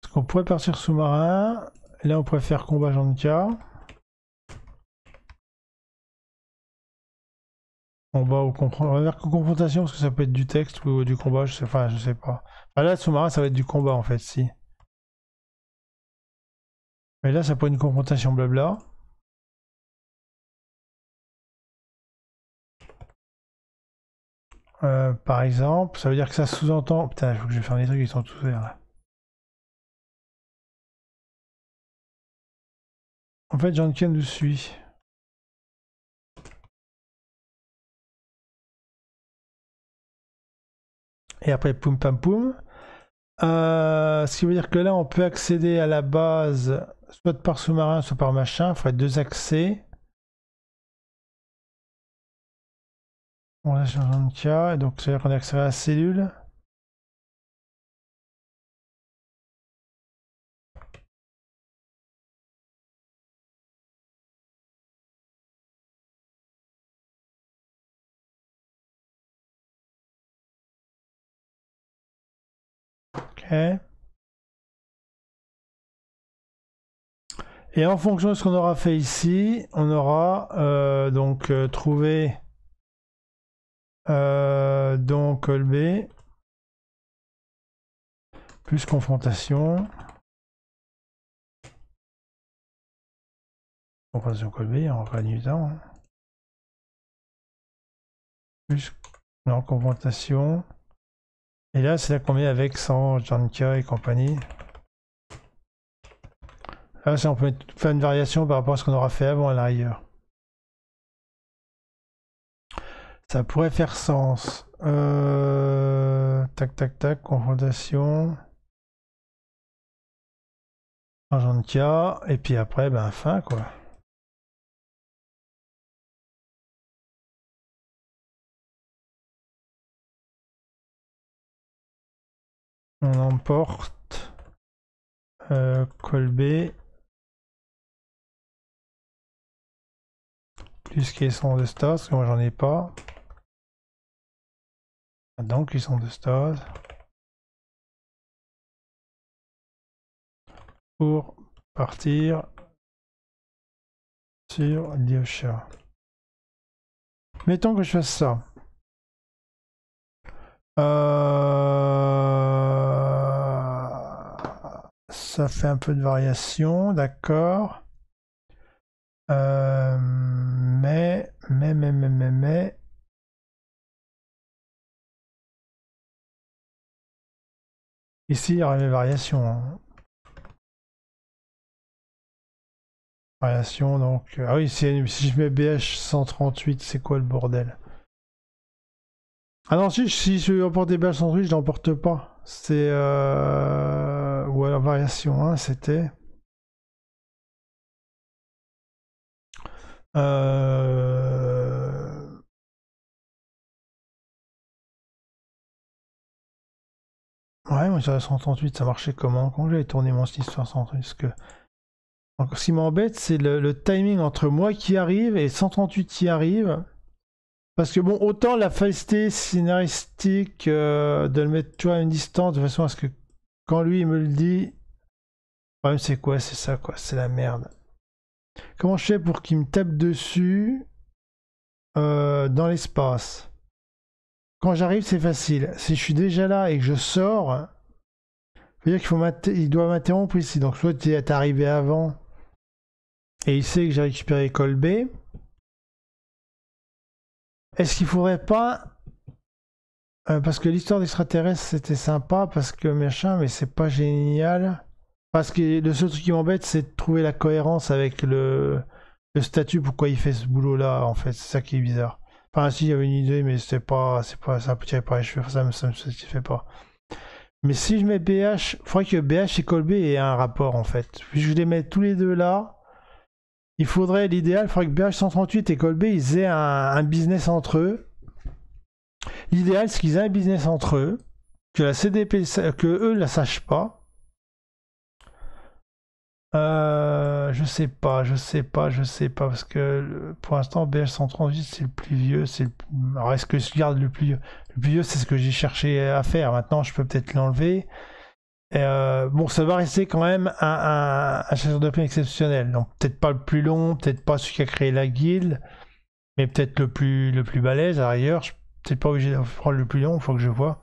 Parce qu'on pourrait partir sous-marin, et là on pourrait faire combat Jantia. Combat ou on va faire confrontation parce que ça peut être du texte ou du combat, je sais pas. Ah, là sous-marin ça va être du combat en fait, si. Mais là ça peut être une confrontation blabla. Par exemple, ça veut dire que ça sous-entend. Putain, il faut que je fasse des trucs qui sont tous verts là. En fait, Jantia nous suit. Et après, poum pam poum. Ce qui veut dire que là, on peut accéder à la base soit par sous-marin, soit par machin. Il faudrait 2 accès. On va sur Jantia. Et donc, ça veut dire qu'on a accès à la cellule. Ok. Et en fonction de ce qu'on aura fait ici, on aura donc trouvé donc Colbé plus confrontation. Confrontation Colbé, on va du temps. Hein. Plus non, confrontation. Et là, c'est là qu'on met avec sans Jantia et compagnie. Là, on peut faire une variation par rapport à ce qu'on aura fait avant à l'arrière. Ça pourrait faire sens. Tac, confrontation. Jantia. Et puis après, ben fin quoi. On emporte Colbé plus caisson de stase, parce que moi j'en ai pas. Donc ils sont de stase. Pour partir sur Lyosha. Mettons que je fasse ça. Ça fait un peu de variation, d'accord. Mais. Ici, il y aura mes variations. Hein. Variation, donc. Ah oui, si je mets BH 138, c'est quoi le bordel? Ah non, si je emporte des BH 138, je l'emporte pas. C'est. Ou alors variation 1, c'était. Ouais, moi sur 138, ça marchait comment? Comment j'avais tourné mon 668? Parce que... Donc, ce qui m'embête, c'est le timing entre moi qui arrive et 138 qui arrive. Parce que bon, autant la failleté scénaristique de le mettre tu vois, à une distance de façon à ce que quand lui il me le dit, Le problème c'est quoi? C'est ça quoi, c'est la merde. Comment je fais pour qu'il me tape dessus dans l'espace? Quand j'arrive c'est facile. Si je suis déjà là et que je sors, veut dire qu'il doit m'interrompre ici. Donc soit tu es arrivé avant et il sait que j'ai récupéré col B. Est-ce qu'il faudrait pas... parce que l'histoire d'extraterrestre c'était sympa, parce que machin, mais c'est pas génial. Parce que le seul truc qui m'embête c'est de trouver la cohérence avec le statut, pourquoi il fait ce boulot là en fait. C'est ça qui est bizarre. Enfin si, il y avait une idée mais c'est pas ça peut tirer par les cheveux, ça me satisfait pas. Mais si je mets BH, il faudrait que BH et Colby aient un rapport en fait. Puis je les mets tous les deux là. Il faudrait, l'idéal, il faudrait que BH 138 et Colby ils aient un business entre eux. L'idéal c'est qu'ils aient un business entre eux, que la CDP, que eux la sachent pas. Je sais pas, parce que pour l'instant BH 138 c'est le plus vieux, alors est-ce que je garde le plus vieux? Le plus vieux c'est ce que j'ai cherché à faire, maintenant je peux peut-être l'enlever. Bon, ça va rester quand même un chasseur de primes exceptionnel, donc peut-être pas le plus long, peut-être pas celui qui a créé la guilde, mais peut-être le plus balèze à l'arrière. Je suis peut-être pas obligé de prendre le plus long, il faut que je vois.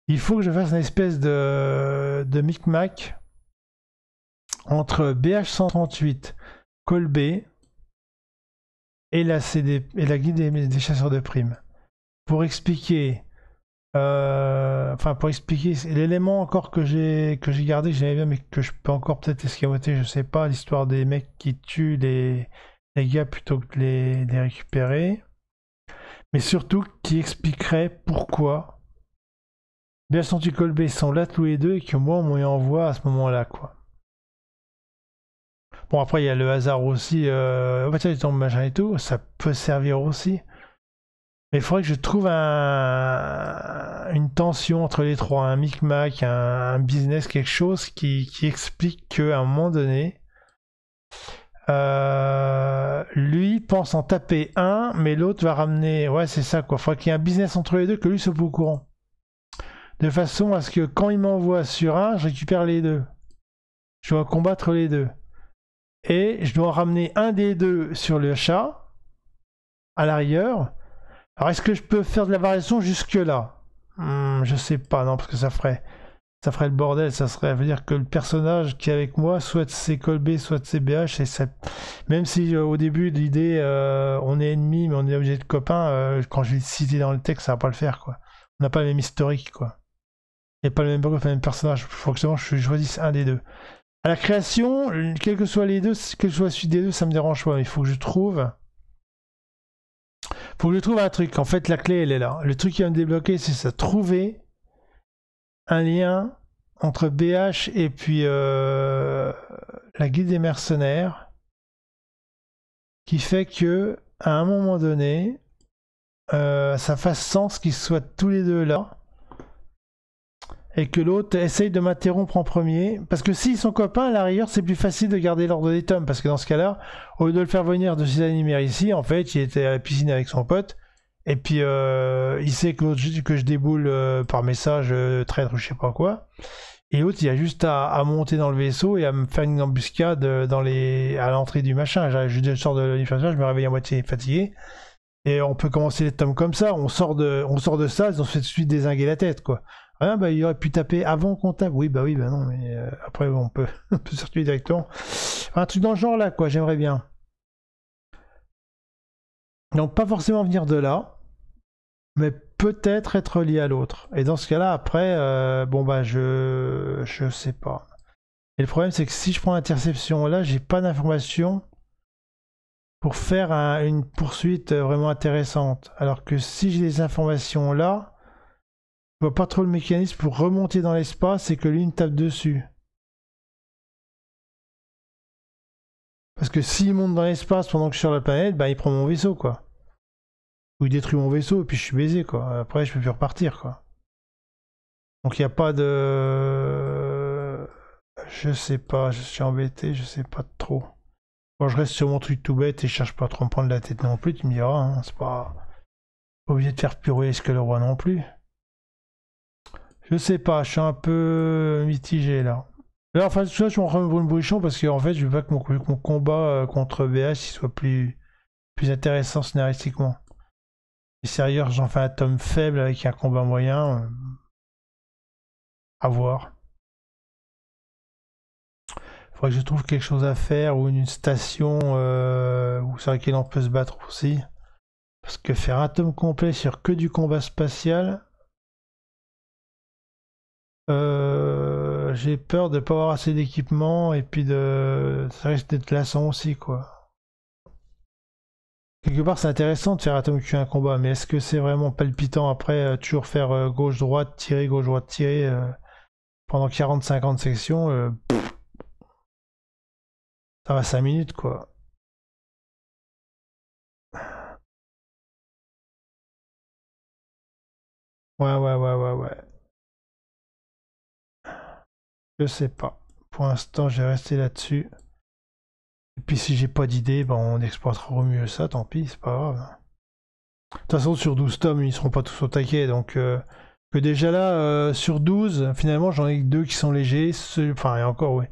Il faut que je fasse une espèce de micmac entre BH138, Colby et la guide des chasseurs de primes. Pour expliquer, l'élément encore que j'ai gardé, que j'aimais bien, mais que je peux encore peut-être escamoter, je sais pas, l'histoire des mecs qui tuent les gars plutôt que de les récupérer. Mais surtout qui expliquerait pourquoi BH138 et Colby sont là tous les deux et que moi on m'y envoie à ce moment-là, quoi. Bon, après, il y a le hasard aussi. Il tombe machin et tout. Ça peut servir aussi. Mais il faudrait que je trouve une tension entre les trois. Un micmac, un business, quelque chose qui explique qu'à un moment donné, lui pense en taper un, mais l'autre va ramener. Ouais, c'est ça quoi. Il faudrait qu'il y ait un business entre les deux, que lui soit pas au courant. De façon à ce que quand il m'envoie sur un, je récupère les deux. Je dois combattre les deux. Et je dois ramener un des deux sur le chat, à l'arrière. Alors est-ce que je peux faire de la variation jusque là? Je sais pas, non, parce que ça ferait le bordel, ça veut dire que le personnage qui est avec moi, soit c'est Colby, soit c'est BH, et ça, même si au début l'idée on est ennemis mais on est obligé de copains, quand je vais citer dans le texte ça va pas le faire quoi. On n'a pas le même historique quoi. Et pas le même personnage, forcément je choisisse un des deux. À la création, quel que soit les deux, quel que soit celui des deux, ça me dérange pas. Il faut que je trouve. Un truc. En fait, la clé, elle est là. Le truc qui va me débloquer, c'est ça. Trouver un lien entre BH et puis la guilde des mercenaires qui fait que, à un moment donné, ça fasse sens qu'ils soient tous les deux là. Et que l'autre essaye de m'interrompre en premier. Parce que s'ils sont copains, à l'arrière, c'est plus facile de garder l'ordre des tomes. Parce que dans ce cas-là, au lieu de le faire venir de ses animaires ici, en fait, il était à la piscine avec son pote. Et puis, il sait que je déboule par message, traître ou je sais pas quoi. Et l'autre, il a juste à monter dans le vaisseau et à me faire une embuscade à l'entrée du machin. Je sors de l'infirmière, je me réveille à moitié fatigué. Et on peut commencer les tomes comme ça. On sort de ça, on se fait tout de suite dézinguer la tête, quoi. Ah bah il aurait pu taper avant qu'on tape. Oui bah non, mais après on peut circuler directement. Un truc dans le genre là quoi, j'aimerais bien. Donc pas forcément venir de là, mais peut-être être lié à l'autre. Et dans ce cas-là, après, bon bah je sais pas. Et le problème c'est que si je prends l'interception là, j'ai pas d'informations pour faire une poursuite vraiment intéressante. Alors que si j'ai des informations là, je vois pas trop le mécanisme pour remonter dans l'espace et que lui me tape dessus. Parce que s'il monte dans l'espace pendant que je suis sur la planète, bah il prend mon vaisseau quoi. Ou il détruit mon vaisseau et puis je suis baisé quoi. Après je peux plus repartir quoi. Donc il n'y a pas de... Je sais pas, je suis embêté, je sais pas trop. Bon je reste sur mon truc tout bête et je cherche pas trop à me prendre la tête non plus, tu me diras, hein, c'est pas obligé de faire plus que le roi non plus. Je sais pas, je suis un peu mitigé là. Là, enfin, je suis en train de me bouchon parce que en fait, je veux pas que mon combat contre BH il soit plus intéressant scénaristiquement. Et sérieux, j'en fais un tome faible avec un combat moyen. À voir. Faudrait que je trouve quelque chose à faire ou une station sur laquelle on peut se battre aussi. Parce que faire un tome complet sur que du combat spatial, j'ai peur de pas avoir assez d'équipement et puis ça risque d'être lassant aussi quoi. Quelque part c'est intéressant de faire un tome Q un combat, mais est-ce que c'est vraiment palpitant après toujours faire gauche-droite, gauche-droite, tirer pendant 40-50 sections ça va 5 minutes quoi. Ouais. Je sais pas. Pour l'instant, j'ai resté là-dessus. Et puis si j'ai pas d'idée, ben on exploitera au mieux ça, tant pis, c'est pas grave. De toute façon, sur 12 tomes, ils seront pas tous au taquet, donc que déjà là, sur 12, finalement, j'en ai que 2 qui sont légers. Enfin, et encore, ouais.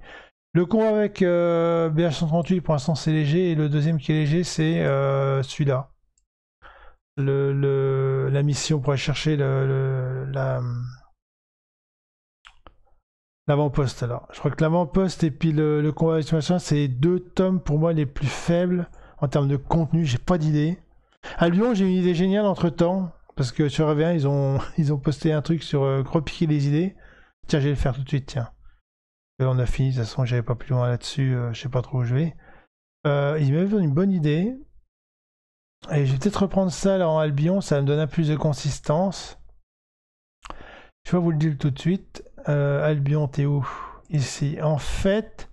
Le combat avec BH138, pour l'instant, c'est léger, et le deuxième qui est léger, c'est celui-là. La mission pour aller chercher l'avant-poste alors. Je crois que l'avant-poste et puis le combat avec machin, c'est les 2 tomes pour moi les plus faibles en termes de contenu. J'ai pas d'idée. À Lyon, j'ai une idée géniale entre temps. Parce que sur AV1, ils ont posté un truc sur repiquer les idées. Tiens, je vais le faire tout de suite, tiens. On a fini, de toute façon, j'avais pas plus loin là-dessus, je sais pas trop où je vais. Il m'avait donné une bonne idée. Et je vais peut-être reprendre ça là en Albion, ça va me donner plus de consistance. Je vais vous le dire tout de suite. Albion, t'es où? Ici. En fait,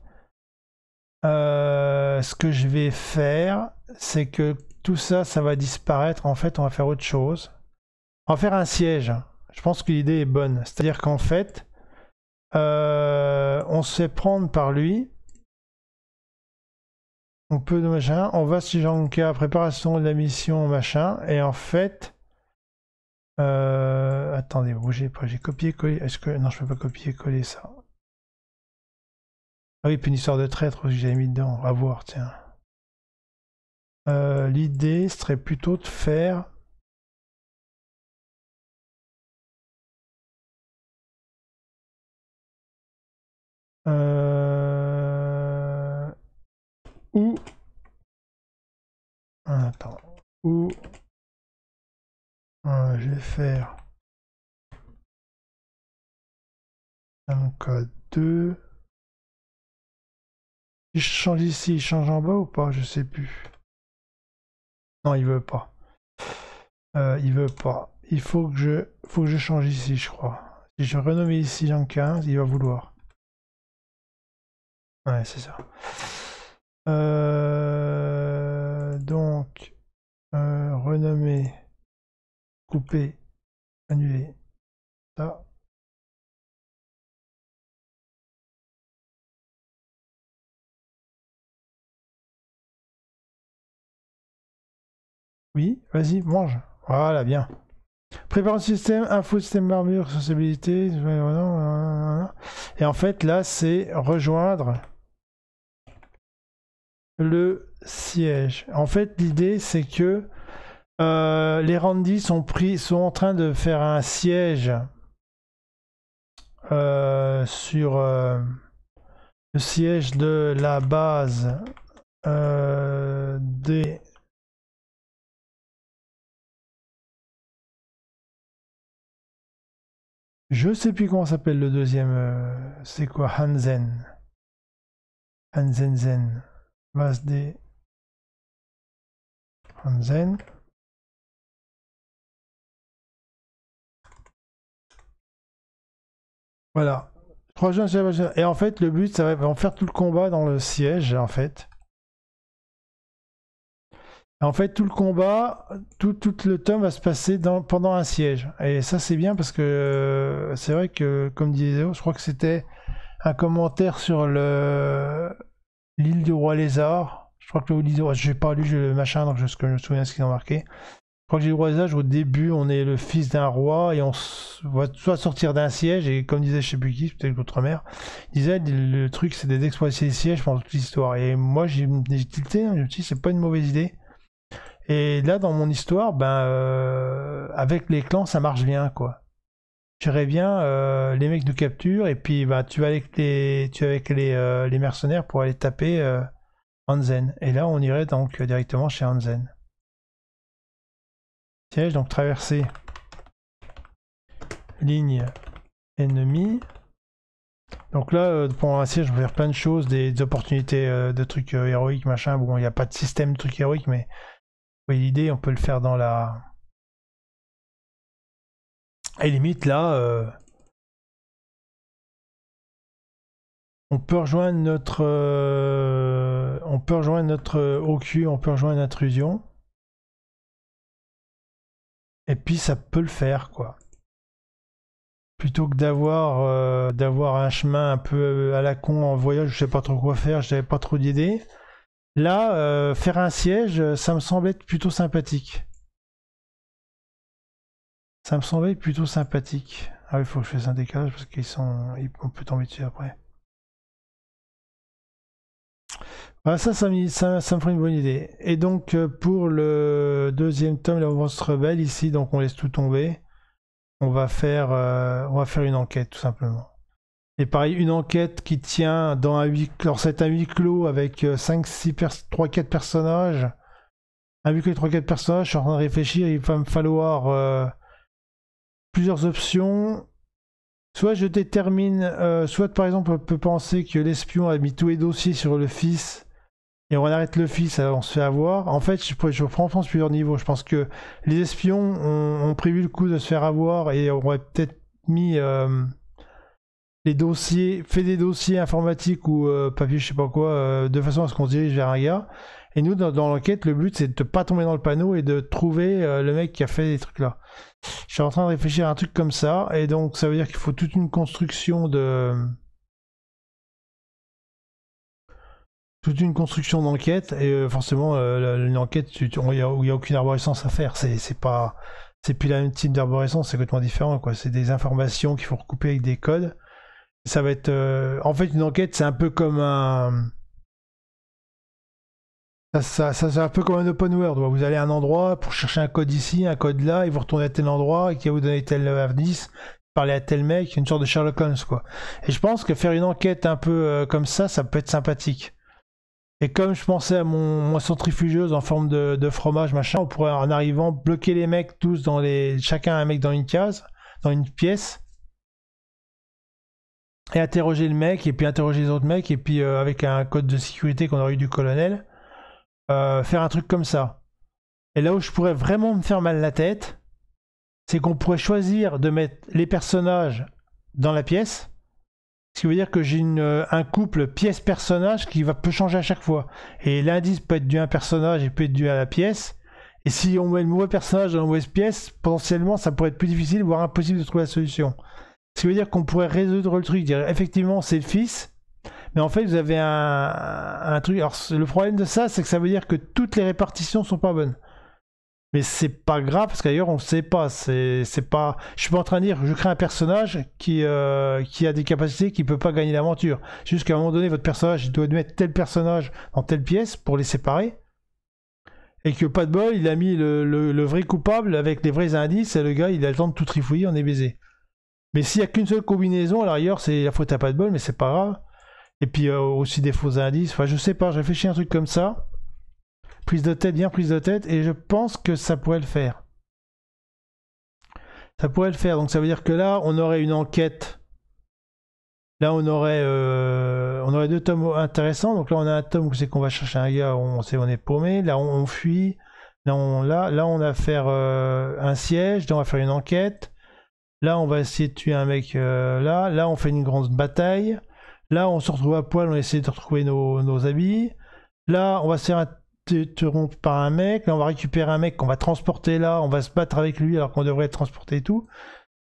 ce que je vais faire, c'est que tout ça, ça va disparaître. En fait, on va faire autre chose. On va faire un siège. Je pense que l'idée est bonne. C'est-à-dire qu'en fait, on se fait prendre par lui. On peut machin. On va chez Janka, préparation de la mission, machin. Et en fait, attendez, bougez pas. J'ai copié-collé. Est-ce que non, je peux pas copier-coller ça. Ah oui, puis une histoire de traître que j'avais mis dedans. À voir, tiens. L'idée serait plutôt de faire. Ou. Attends. Ou. Je vais faire. Un code 2. Si je change ici, il change en bas ou pas? Je sais plus. Non, il veut pas. Il veut pas. Il faut que je change ici, je crois. Si je renomme ici Jean 15, il va vouloir. Ouais, c'est ça. Donc, renommer, couper, annuler. Ça. Oui, vas-y, mange. Voilà, bien. Prépare un système, info système armure, sensibilité. Et en fait, là, c'est rejoindre le siège. En fait, l'idée, c'est que les Randy sont en train de faire un siège sur le siège de la base des. Je sais plus comment s'appelle le deuxième. C'est quoi? Hansen. Hansen. Base des. Hansen. Voilà. Et en fait, le but, ça va en faire tout le combat dans le siège, en fait. En fait, tout le combat, tout le tome va se passer pendant un siège. Et ça, c'est bien parce que c'est vrai que, comme disait Zéo, je crois que c'était un commentaire sur l'île du roi lézard. Je crois que l'île du roi, j'ai pas lu le machin, donc je me souviens de ce qu'ils ont marqué. crois que j'ai le roi des âges, au début, on est le fils d'un roi et on va soit sortir d'un siège, et comme disait je sais plus qui, peut-être l'autre mère, il disait le truc c'est d'exploiter les sièges pendant toute l'histoire. Et moi j'ai tilté, hein, je me dis c'est pas une mauvaise idée. Et là dans mon histoire, avec les clans ça marche bien quoi. J'irais bien, les mecs nous capturent et puis tu vas avec les mercenaires pour aller taper Hansen. Et là on irait donc directement chez Hansen. Siège, donc traverser ligne ennemie. Donc là, pendant un siège, on peut faire plein de choses, des opportunités de trucs héroïques, machin. Bon, il n'y a pas de système de trucs héroïques, mais oui, l'idée, on peut le faire dans la... Et limite, là, on peut rejoindre notre... on peut rejoindre notre OQ, on peut rejoindre l'intrusion. Et puis ça peut le faire quoi. Plutôt que d'avoir un chemin un peu à la con en voyage, je sais pas trop quoi faire, j'avais pas trop d'idées. Là, faire un siège, ça me semble être plutôt sympathique. Ça me semblait plutôt sympathique. Ah oui, il faut que je fasse un décalage parce on peut tomber dessus après. Voilà, ça me ferait une bonne idée. Et donc pour le deuxième tome, la Mouvance rebelle, ici, donc on laisse tout tomber. On va faire une enquête tout simplement. Et pareil, une enquête qui tient dans un huis clos. Alors c'est un huis clos avec 3-4 personnages. Un huis clos avec 3-4 personnages, je suis en train de réfléchir, il va me falloir plusieurs options. Soit je détermine, soit par exemple on peut penser que l'espion a mis tous les dossiers sur le fils et on arrête le fils, alors on se fait avoir. En fait, je prends plusieurs niveaux. Je pense que les espions ont prévu le coup de se faire avoir et auraient peut-être mis les dossiers, fait des dossiers informatiques ou papier, je sais pas quoi, de façon à ce qu'on se dirige vers un gars. Et nous, dans l'enquête, le but c'est de ne pas tomber dans le panneau et de trouver le mec qui a fait des trucs là. Je suis en train de réfléchir à un truc comme ça, et donc ça veut dire qu'il faut toute une construction d'enquête, et forcément une enquête où il n'y a aucune arborescence à faire, c'est plus la même type d'arborescence, c'est complètement différent quoi. C'est des informations qu'il faut recouper avec des codes. Ça va être en fait une enquête, c'est un peu comme un c'est un peu comme un open world. Vous allez à un endroit pour chercher un code ici, un code là, et vous retournez à tel endroit et qui va vous donner tel indice, parler à tel mec, une sorte de Sherlock Holmes quoi. Et je pense que faire une enquête un peu comme ça peut être sympathique. Et comme je pensais à mon centrifugeuse en forme de fromage machin, on pourrait en arrivant bloquer les mecs tous chacun un mec dans une case, dans une pièce, et interroger le mec et puis interroger les autres mecs, et puis avec un code de sécurité qu'on aurait eu du colonel. Faire un truc comme ça. Et là où je pourrais vraiment me faire mal la tête, c'est qu'on pourrait choisir de mettre les personnages dans la pièce, ce qui veut dire que j'ai un couple pièce-personnage qui peut changer à chaque fois. Et l'indice peut être dû à un personnage et peut être dû à la pièce. Et si on met le mauvais personnage dans la mauvaise pièce, potentiellement ça pourrait être plus difficile, voire impossible de trouver la solution. Ce qui veut dire qu'on pourrait résoudre le truc, dire effectivement c'est le fils, mais en fait vous avez un truc. Alors le problème de ça, c'est que ça veut dire que toutes les répartitions sont pas bonnes. Mais c'est pas grave parce qu'ailleurs on ne sait pas. Je suis pas en train de dire je crée un personnage qui a des capacités qui peut pas gagner l'aventure. Juste qu'à un moment donné votre personnage il doit mettre tel personnage dans telle pièce pour les séparer. Et que pas de bol, il a mis le vrai coupable avec les vrais indices et le gars il a le temps de tout trifouiller, on est baisé. Mais s'il n'y a qu'une seule combinaison, alors ailleurs c'est la faute à pas de bol, mais c'est pas grave. Et puis aussi des faux indices, enfin je sais pas, je réfléchis à un truc comme ça. Prise de tête, bien prise de tête, et je pense que ça pourrait le faire. Ça pourrait le faire, donc ça veut dire que là on aurait une enquête. Là on aurait deux tomes intéressants, donc là on a un tome où c'est qu'on va chercher un gars, on sait on est paumé, là on fuit, là on va faire un siège, là on va faire une enquête. Là, on va essayer de tuer un mec là on fait une grande bataille. Là, on se retrouve à poil, on essaie de retrouver nos habits. Là, on va se faire interrompre par un mec. Là, on va récupérer un mec qu'on va transporter là. On va se battre avec lui alors qu'on devrait être transporté et tout.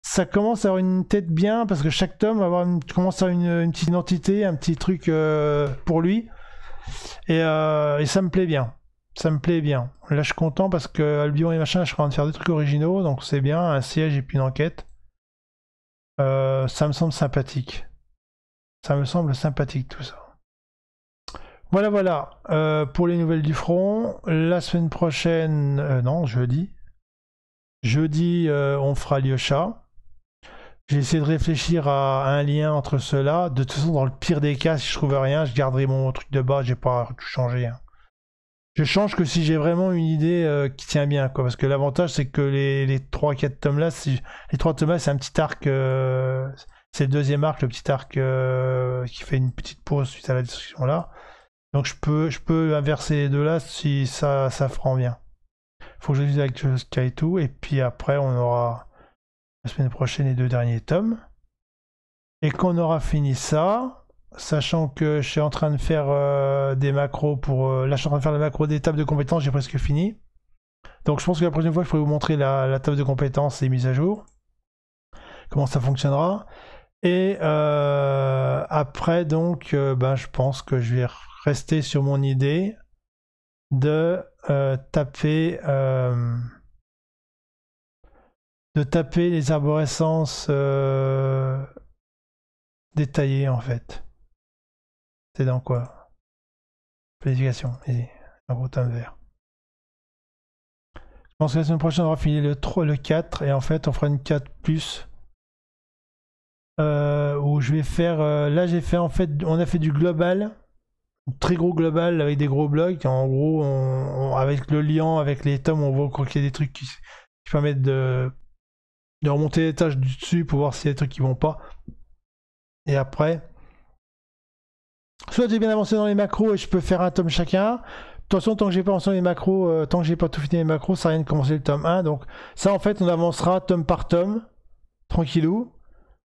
Ça commence à avoir une tête bien parce que chaque tome va avoir commence à avoir une petite identité, un petit truc pour lui. Et ça me plaît bien. Ça me plaît bien. Là, je suis content parce que Albion et machin, je suis en train de faire des trucs originaux, donc c'est bien, un siège et puis une enquête. Ça me semble sympathique. Ça me semble sympathique tout ça. Voilà, voilà. Pour les nouvelles du front, la semaine prochaine, non, jeudi. Jeudi, on fera Lyosha. J'ai essayé de réfléchir à un lien entre ceux-là. De toute façon, dans le pire des cas, si je trouve rien, je garderai mon truc de base, j'ai pas tout changé. Hein. Je change que si j'ai vraiment une idée qui tient bien, quoi. Parce que l'avantage, c'est que les 3-4 tomes là, les 3 tomes là, c'est un petit arc. C'est le deuxième arc, le petit arc qui fait une petite pause suite à la destruction là. Donc je peux inverser les deux là si ça prend bien. Faut que je dise avec Sky et tout. Et puis après, on aura la semaine prochaine les 2 derniers tomes. Et qu'on aura fini ça, sachant que je suis en train de faire des macros pour... là, je suis en train de faire les macros des tables de compétences, j'ai presque fini. Donc je pense que la prochaine fois, je pourrai vous montrer la table de compétences et mise à jour. Comment ça fonctionnera. Et après, donc, je pense que je vais rester sur mon idée de taper les arborescences détaillées en fait. C'est dans quoi? Planification, et un gros tome vert. Je pense que la semaine prochaine on aura fini le 3, le 4 et en fait on fera une 4 plus où je vais faire là j'ai fait en fait on a fait du global, très gros global avec des gros blocs. En gros, avec le lien, avec les tomes, on voit qu'il y a des trucs qui permettent de remonter les tâches du dessus pour voir s'il y a des trucs qui vont pas. Et après, soit j'ai bien avancé dans les macros et je peux faire un tome chacun. De toute façon, tant que j'ai pas avancé dans les macros, tant que j'ai pas tout fini les macros, ça n'a rien de commencer le tome 1. Donc ça, en fait, on avancera tome par tome, tranquillou.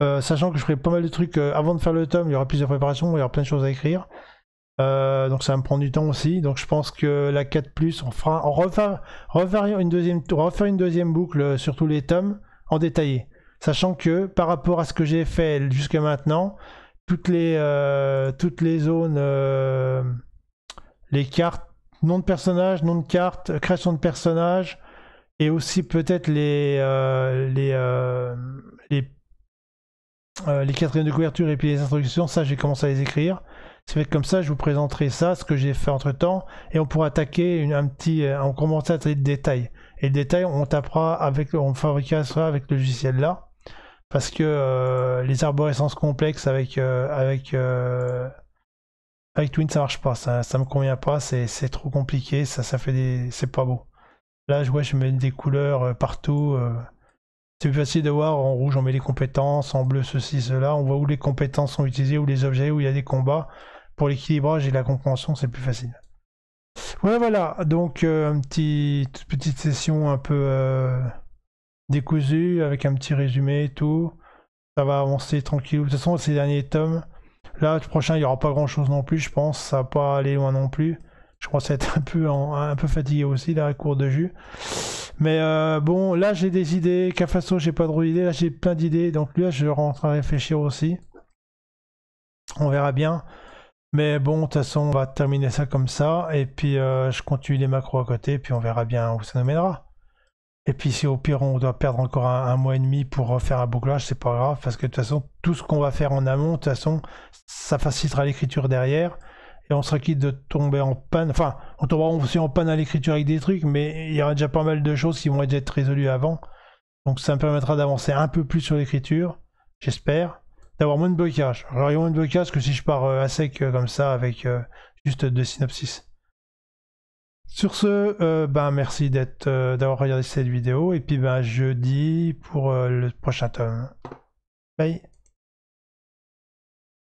Sachant que je ferai pas mal de trucs avant de faire le tome, il y aura plus de préparation, il y aura plein de choses à écrire. Donc ça va me prendre du temps aussi. Donc je pense que la 4+, on refaire une deuxième boucle sur tous les tomes en détaillé. Sachant que par rapport à ce que j'ai fait jusqu'à maintenant, toutes les zones, les cartes, nom de personnage, nom de carte, création de personnage, et aussi peut-être les quatrièmes de couverture et puis les introductions, ça j'ai commencé à les écrire. C'est comme ça, je vous présenterai ça, ce que j'ai fait entre temps, et on pourra attaquer on commence à traiter de détails. Et le détail, on fabriquera ça avec le logiciel là, parce que les arborescences complexes avec Twin ça marche pas, ça me convient pas, c'est trop compliqué, c'est pas beau. Là, je mets des couleurs partout. C'est plus facile de voir, en rouge on met les compétences, en bleu ceci, cela, on voit où les compétences sont utilisées, où les objets, où il y a des combats. Pour l'équilibrage et la compréhension, c'est plus facile. Voilà, donc toute petite session un peu décousue, avec un petit résumé et tout. Ça va avancer tranquille. De toute façon, ces derniers tomes, là, le prochain, il n'y aura pas grand chose non plus, je pense. Ça va pas aller loin non plus. Je commence à être un peu fatigué aussi, là, à court de jus. Mais bon, là, j'ai des idées. Cafasso, j'ai pas trop d'idées. Là, j'ai plein d'idées. Donc là, je rentre à réfléchir aussi. On verra bien. Mais bon, de toute façon, on va terminer ça comme ça. Et puis, je continue les macros à côté. Puis, on verra bien où ça nous mènera. Et puis, si au pire, on doit perdre encore un mois et demi pour refaire un bouclage, c'est pas grave. Parce que de toute façon, tout ce qu'on va faire en amont, de toute façon, ça facilitera l'écriture derrière. Et on sera quitte de tomber en panne. Enfin, on tombera aussi en panne à l'écriture avec des trucs. Mais il y aura déjà pas mal de choses qui vont déjà être résolues avant. Donc, ça me permettra d'avancer un peu plus sur l'écriture. J'espère. D'avoir moins de blocage. Alors il y a moins de blocage que si je pars à sec comme ça avec juste 2 synopsis. Sur ce, merci d'avoir regardé cette vidéo et puis jeudi pour le prochain tome. Bye.